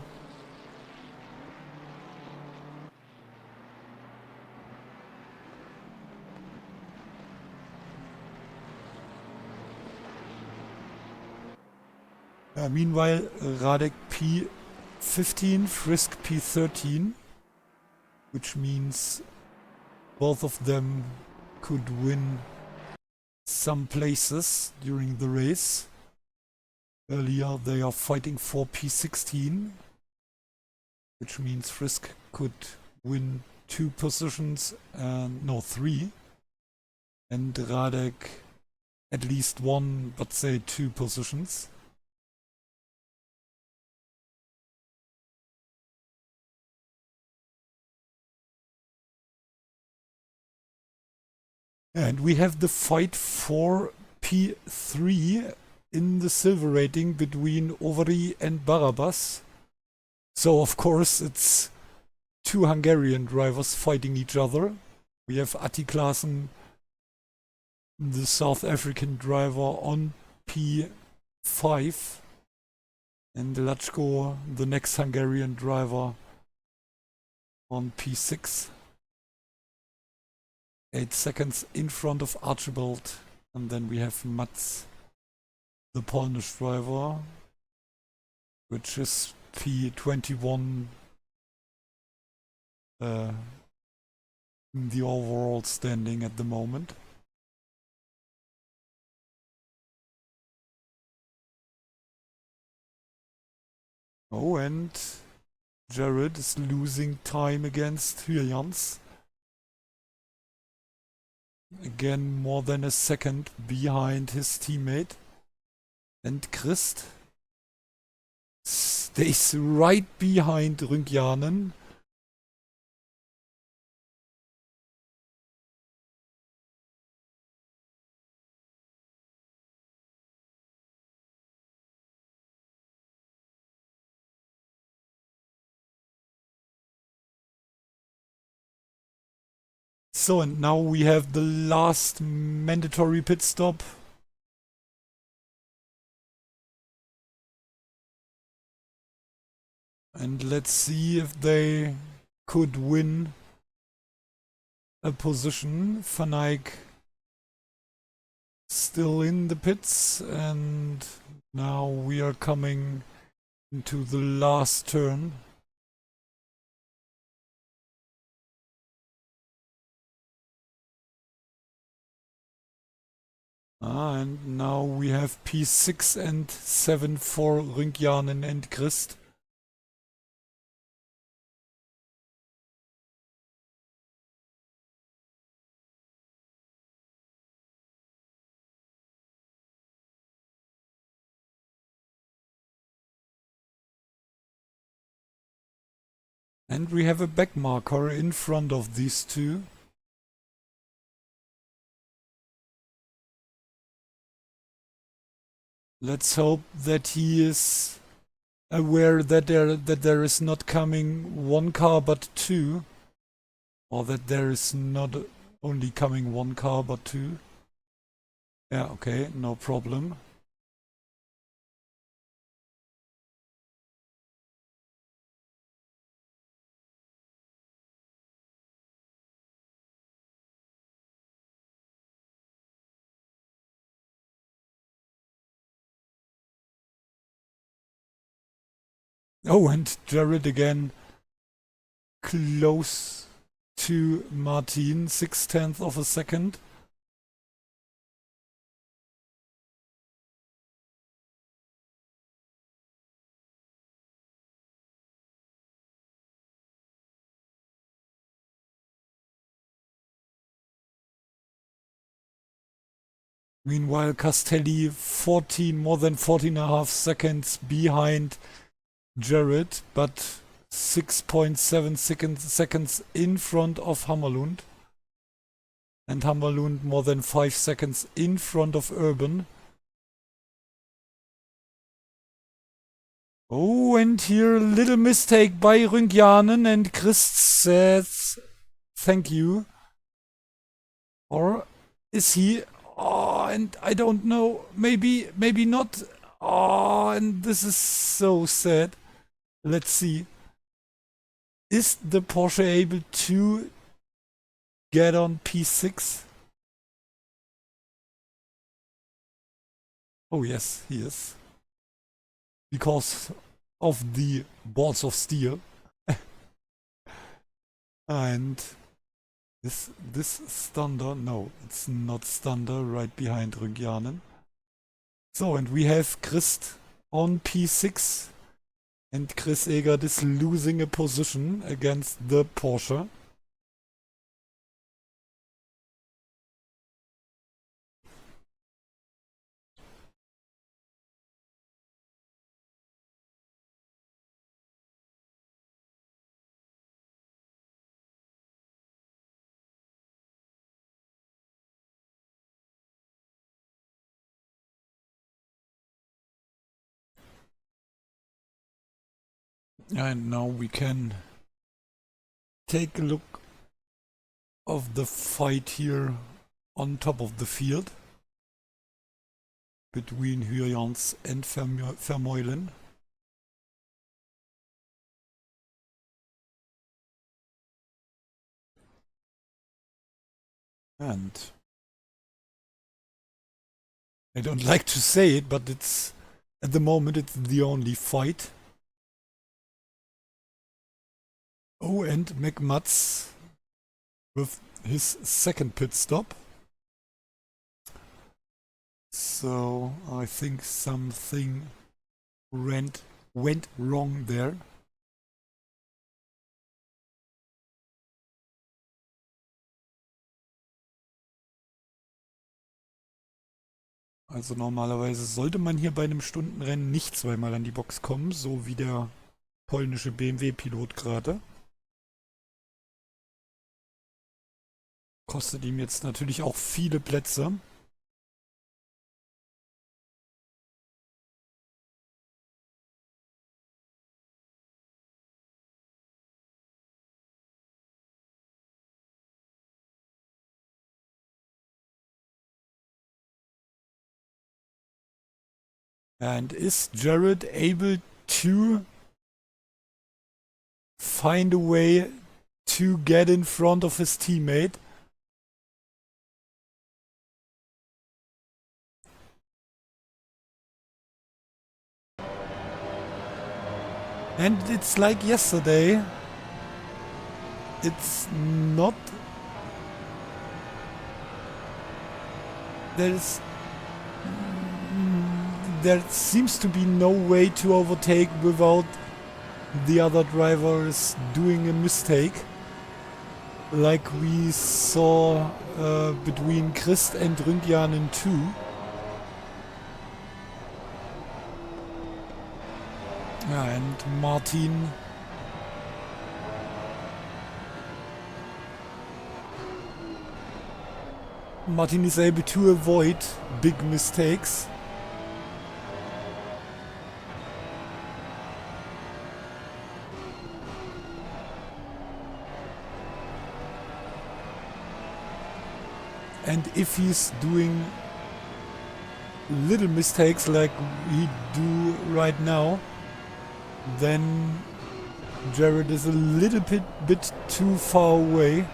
Meanwhile, Radek P15, Frisk P13, which means both of them could win some places during the race. Earlier they are fighting for P16, which means Frisk could win 2 positions, no 3, and Radek at least 1, but say 2 positions. And we have the fight for P3 in the silver rating between Overi and Barabas. So of course it's 2 Hungarian drivers fighting each other. We have Atti Klaassen, the South African driver, on P5, and Lachko, the next Hungarian driver, on P6. 8 seconds in front of Archibald, and then we have Mats, the Polish driver, which is P21 in the overall standing at the moment. Oh, and Jared is losing time against Hyljans. Again, more than a second behind his teammate. And Christ stays right behind Rüngjanen. So, and now we have the last mandatory pit stop. And let's see if they could win a position. Van Eyck still in the pits, and now we are coming into the last turn. And now we have P6 and 7 for Rüngjanen and Christ. And we have a back marker in front of these two. Let's hope that he is aware that there is not coming 1 car but 2, or that there is not only coming 1 car but 2. Yeah, okay, no problem. Oh, and Jared again close to Martin, 6/10 of a second. Meanwhile, Castelli more than 14.5 seconds behind Jared, but 6.7 seconds in front of Hammerlund. And Hammerlund more than 5 seconds in front of Urban. Oh, and here a little mistake by Rüngjanen, and Christ says thank you. Or is he? Oh, and I don't know. Maybe not. Oh, and this is so sad. Let's see. Is the Porsche able to get on P6? Oh yes, he is. because of the balls of steel. And this Thunder, no, it's not Thunder, right behind Rügianen. So, and we have Christ on P6, and Chris Egert is losing a position against the Porsche. And now we can take a look of the fight here on top of the field between Hyans and Vermeulen. And I don't like to say it, but it's at the moment it's the only fight. Oh, and McMuts with his second pit stop. So I think something went wrong there. Also normalerweise sollte man hier bei einem Stundenrennen nicht zweimal an die Box kommen, so wie der polnische BMW-Pilot gerade. Kostet ihm jetzt natürlich auch viele Plätze. And is Jared able to find a way to get in front of his teammate? And it's like yesterday. It's not... There seems to be no way to overtake without the other drivers doing a mistake. Like we saw between Christ and Rügianen too. And Martin is able to avoid big mistakes. And if he's doing little mistakes like we do right now, then Jared is a little bit too far away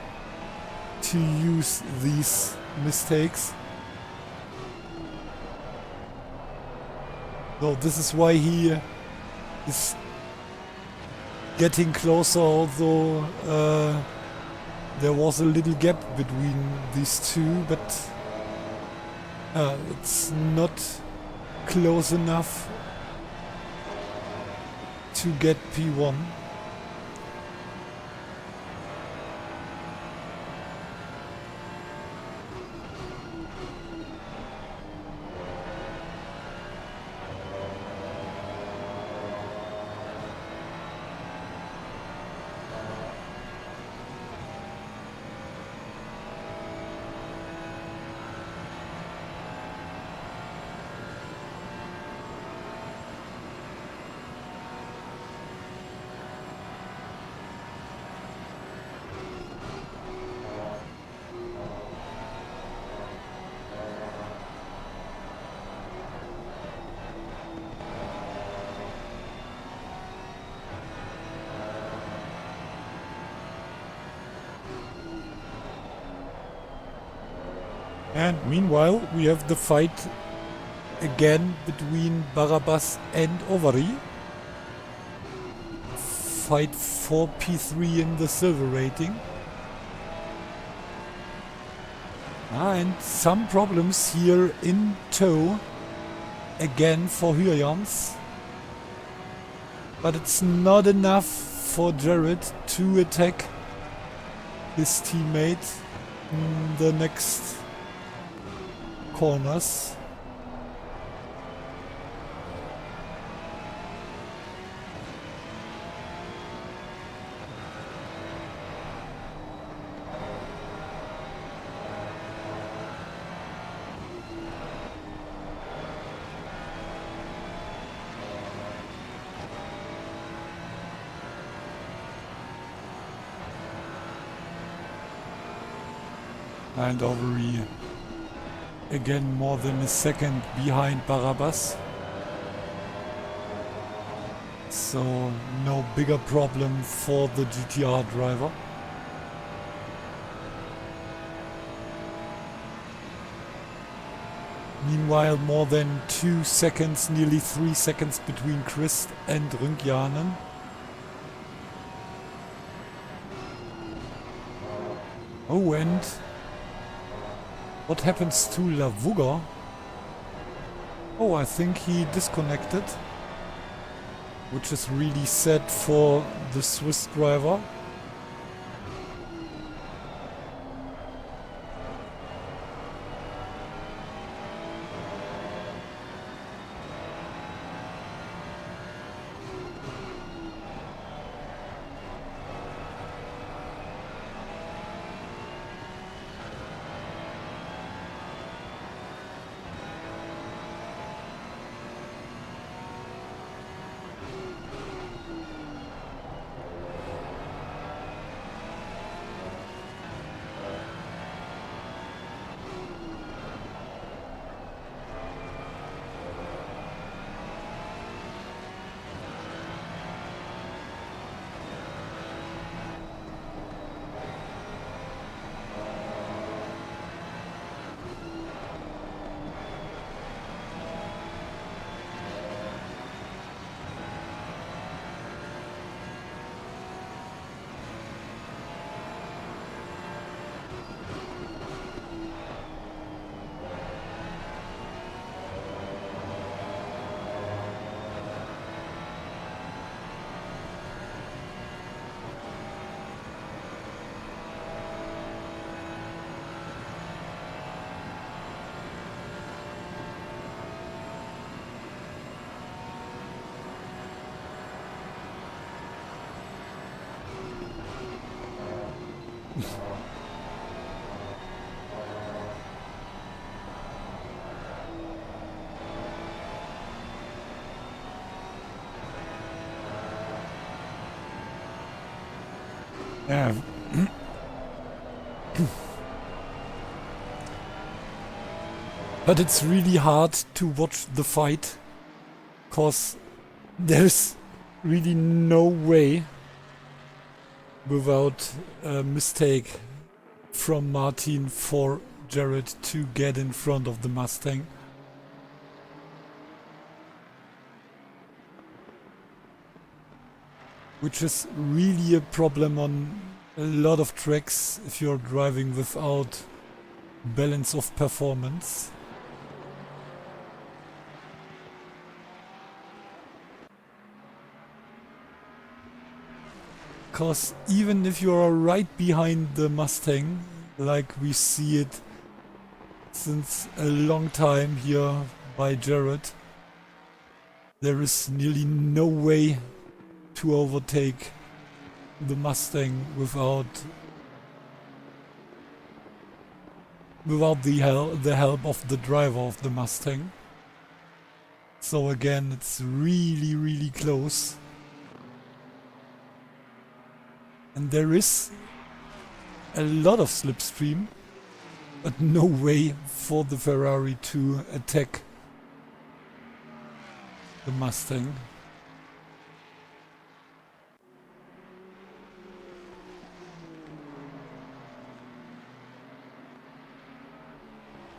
to use these mistakes. So this is why he is getting closer, although there was a little gap between these two, but it's not close enough to get P1. And meanwhile, we have the fight again between Barabbas and Ovary. Fight for P3 in the silver rating. And some problems here in tow again for Hylians. But it's not enough for Jared to attack his teammate in the next corners. And Ovary again more than a second behind Barabbas. So no bigger problem for the GTR driver. Meanwhile, more than 2 seconds, nearly 3 seconds between Christ and Rünkjanen. Oh, and what happens to Lavuga? Oh, I think he disconnected, which is really sad for the Swiss driver. Yeah. But it's really hard to watch the fight, cause there's really no way without a mistake from Martin for Jared to get in front of the Mustang. Which is really a problem on a lot of tracks if you're driving without balance of performance. Because even if you're right behind the Mustang, like we see it since a long time here by Jared, there is nearly no way to overtake the Mustang without the help of the driver of the Mustang. So again, it's really close. And there is a lot of slipstream, but no way for the Ferrari to attack the Mustang.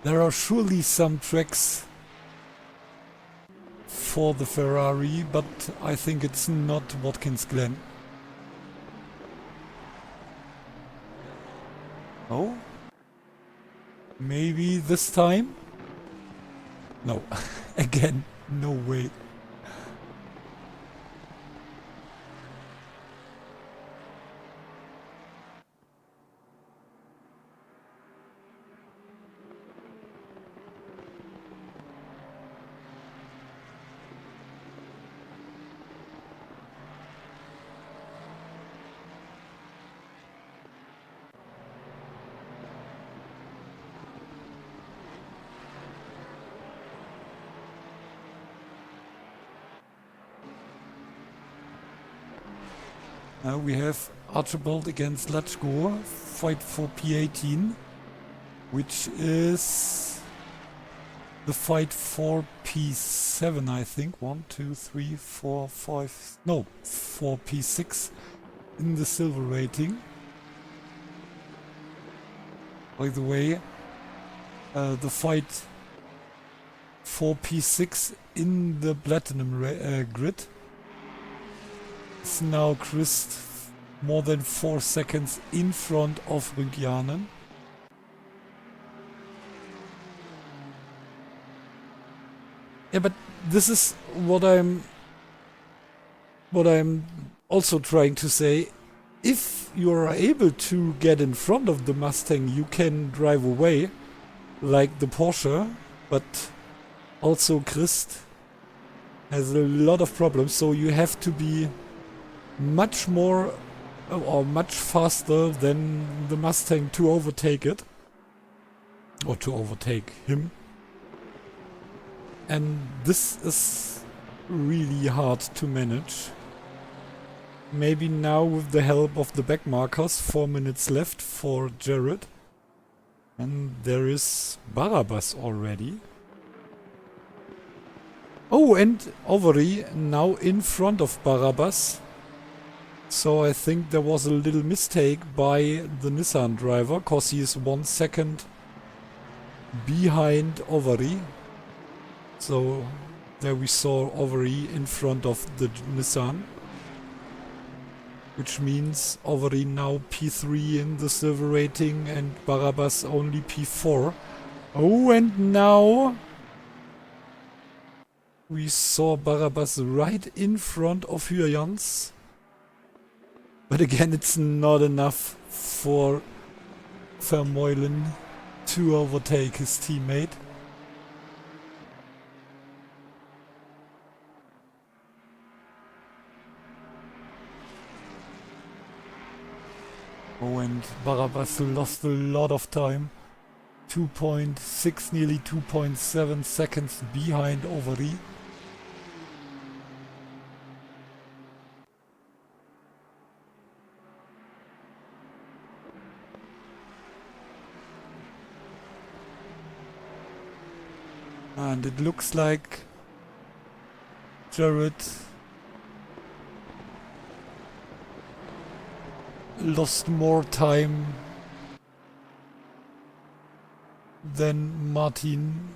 There are surely some tracks for the Ferrari, but I think it's not Watkins Glen. Oh? Maybe this time? No. Again, no way. We have Archibald against Latchgo, fight for P18, which is the fight for P7, I think. 1, 2, 3, 4, 5, no, for P6 in the silver rating. By the way, the fight for P6 in the platinum grid is now Christ more than 4 seconds in front of Rügianen. Yeah, but this is what I'm also trying to say. If you are able to get in front of the Mustang, you can drive away like the Porsche, but also Christ has a lot of problems, so you have to be much more or much faster than the Mustang to overtake it, or to overtake him. And this is really hard to manage. Maybe now with the help of the back markers, 4 minutes left for Jared. And there is Barabbas already. Oh, and Overy now in front of Barabbas. So I think there was a little mistake by the Nissan driver, cause he is 1 second behind Overy. So there we saw Overy in front of the Nissan. Which means Overy now P3 in the silver rating and Barabbas only P4. Oh, and now we saw Barabbas right in front of Hyjans. But again, it's not enough for Vermeulen to overtake his teammate. Oh, and Barabbas lost a lot of time. 2.6, nearly 2.7 seconds behind Overy. And it looks like Jared lost more time than Martin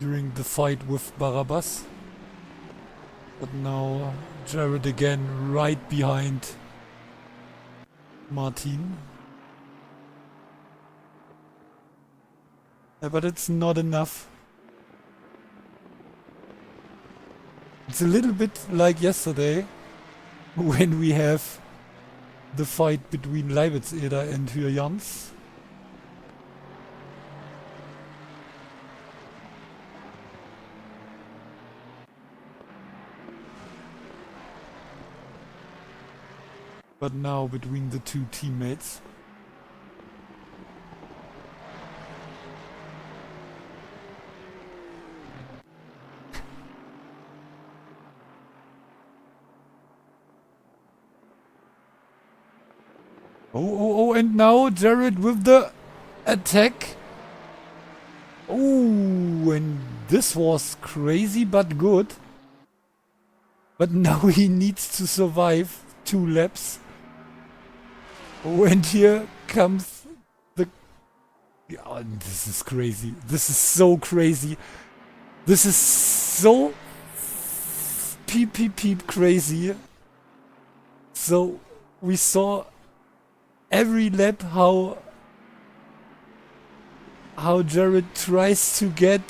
during the fight with Barabbas. But now Jared again right behind Martin. Yeah, but it's not enough. It's a little bit like yesterday when we have the fight between Leibetzeder and Hyjans. But now between the two teammates. Oh, and now Jared with the attack. Oh, and this was crazy but good. But now he needs to survive 2 laps. Oh, and here comes the... Oh, this is crazy. This is so crazy. This is so peep, peep, peep crazy. So we saw every lap how Jared tries to get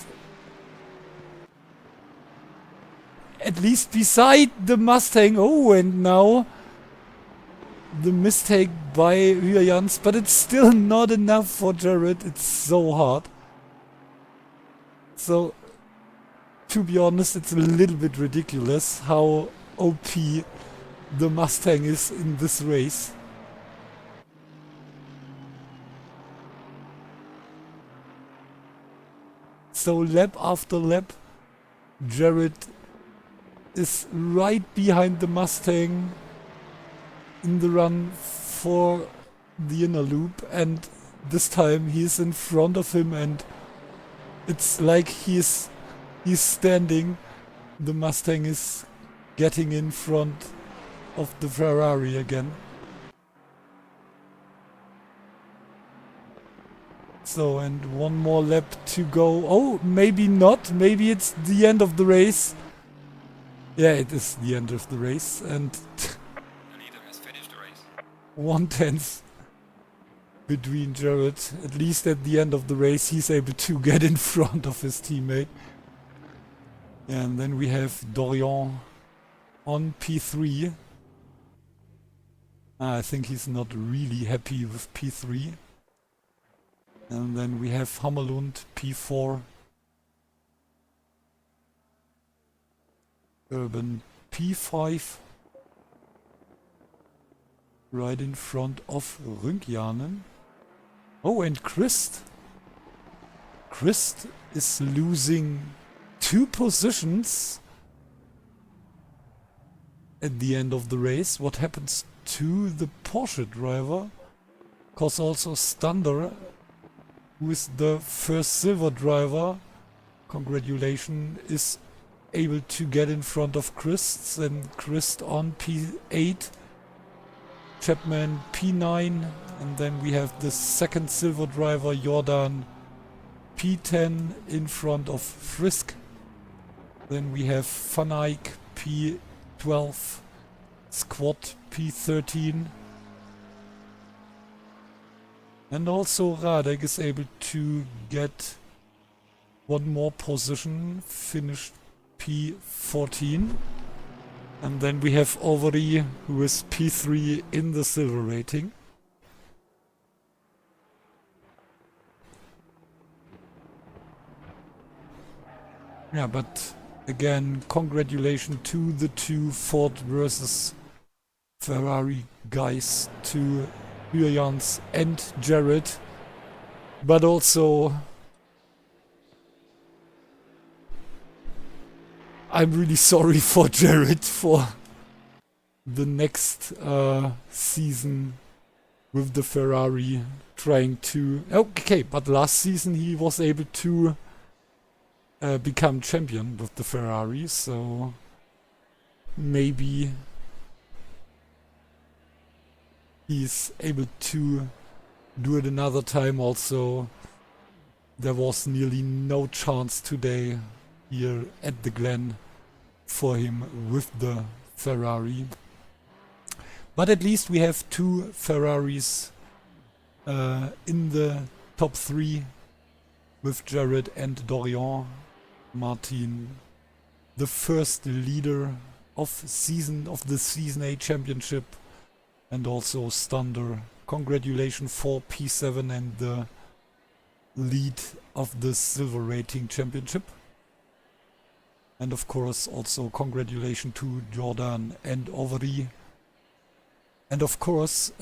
at least beside the Mustang. Oh, and now the mistake by Aüex, but it's still not enough for Jared. It's so hard. So, to be honest, it's a little bit ridiculous how OP the Mustang is in this race. So lap after lap, Jared is right behind the Mustang in the run for the inner loop, and this time he's in front of him, and it's like he's standing. The Mustang is getting in front of the Ferrari again. So, and one more lap to go. Oh, maybe not. Maybe it's the end of the race. Yeah, it is the end of the race, and The leader has finished the race. 1/10 between Jared. At least at the end of the race, he's able to get in front of his teammate. And then we have Dorian on P3. I think he's not really happy with P3. And then we have Hammerlund P4. Urban P5. Right in front of Rünkjanen. Oh, and Christ. Christ is losing 2 positions at the end of the race. What happens to the Porsche driver? Because also Stander, who is the first silver driver, congratulations, is able to get in front of Christ, and Christ on P8, Chapman P9, and then we have the second silver driver, Jordan, P10 in front of Frisk. Then we have Van Eyck P12, Squad P13. And also Radek is able to get one more position, finished P14. And then we have Overy, who is P3 in the silver rating. Yeah, but again, congratulations to the 2 Ford versus Ferrari guys, to Aüex and Jared. But also, I'm really sorry for Jared for the next season with the Ferrari trying to... Okay, but last season he was able to become champion with the Ferrari, so maybe he's able to do it another time. Also, there was nearly no chance today here at the Glen for him with the Ferrari. But at least we have 2 Ferraris in the top 3 with Jared and Dorian. Martin, the first leader of the Season 8 championship, and also Stander. Congratulations for P7 and the lead of the silver rating championship. And of course also congratulations to Jordan and Overy. And of course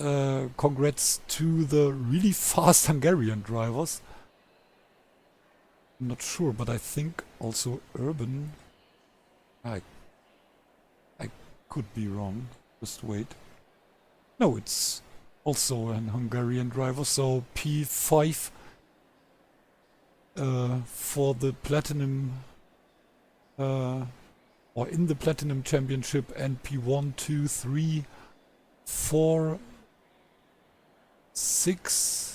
congrats to the really fast Hungarian drivers. I'm not sure, but I think also Urban. I could be wrong. Just wait. No, it's also an Hungarian driver, so P5 for the Platinum, or in the Platinum Championship, and P1, 2, 3, 4, 6,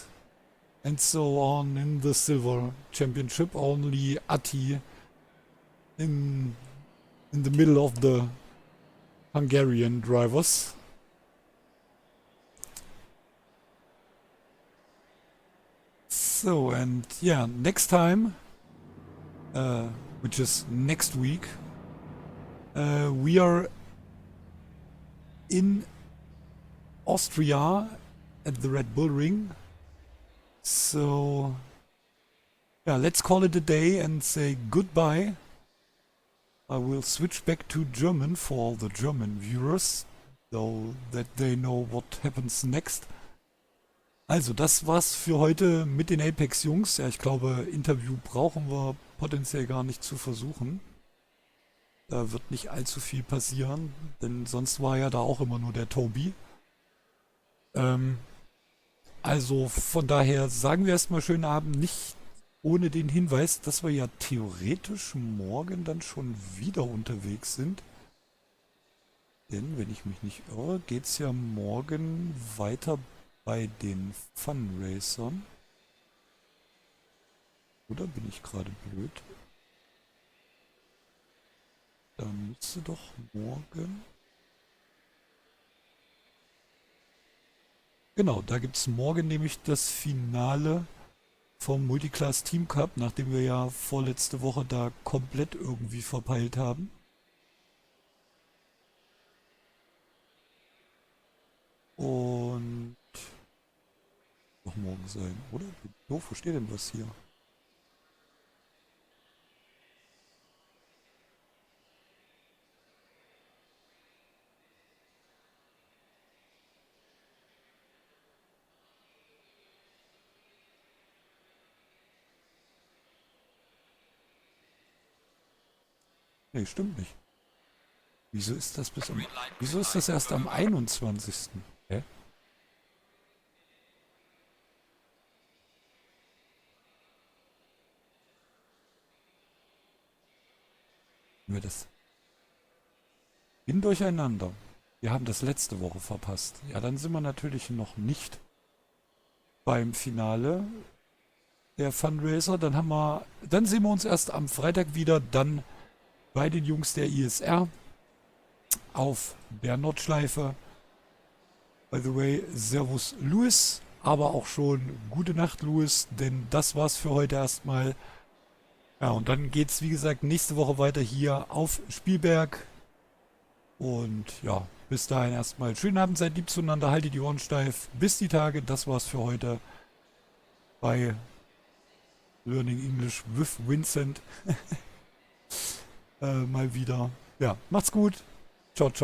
and so on in the Silver Championship. Only Atti in in the middle of the Hungarian drivers. So, and yeah, next time, which is next week, we are in Austria at the Red Bull Ring. So, yeah, let's call it a day and say goodbye. I will switch back to German for all the German viewers, so that they know what happens next. Also, das war's für heute mit den Apex-Jungs. Ja, ich glaube, Interview brauchen wir potenziell gar nicht zu versuchen. Da wird nicht allzu viel passieren, denn sonst war ja da auch immer nur der Tobi. Also von daher sagen wir erstmal schönen Abend, nicht ohne den Hinweis, dass wir ja theoretisch morgen dann schon wieder unterwegs sind. Denn, wenn ich mich nicht irre, geht es ja morgen weiter bei den Funracern. Oder bin ich gerade blöd? Da müsste doch morgen... Genau, da gibt es morgen nämlich das Finale vom Multiclass Team Cup, nachdem wir ja vorletzte Woche da komplett irgendwie verpeilt haben. Und... Doch morgen sein, oder? Doof, wo steht denn was hier? Nee, stimmt nicht. Wieso ist das bis am... Wieso ist das erst am 21.? Hä? Wir das... Bin durcheinander. Wir haben das letzte Woche verpasst. Ja, dann sind wir natürlich noch nicht beim Finale der Fundraiser. Dann sehen wir uns erst am Freitag wieder, dann bei den Jungs der ISR auf der Nordschleife. By the way, Servus Louis, aber auch schon gute Nacht Louis, denn das war's für heute erstmal. Ja, und dann geht's wie gesagt nächste Woche weiter hier auf Spielberg. Und ja, bis dahin erstmal schönen Abend, seid lieb zueinander, haltet die Ohren steif. Bis die Tage, das war's für heute bei Learning English with Vincent. Mal wieder. Ja, macht's gut. Ciao, ciao.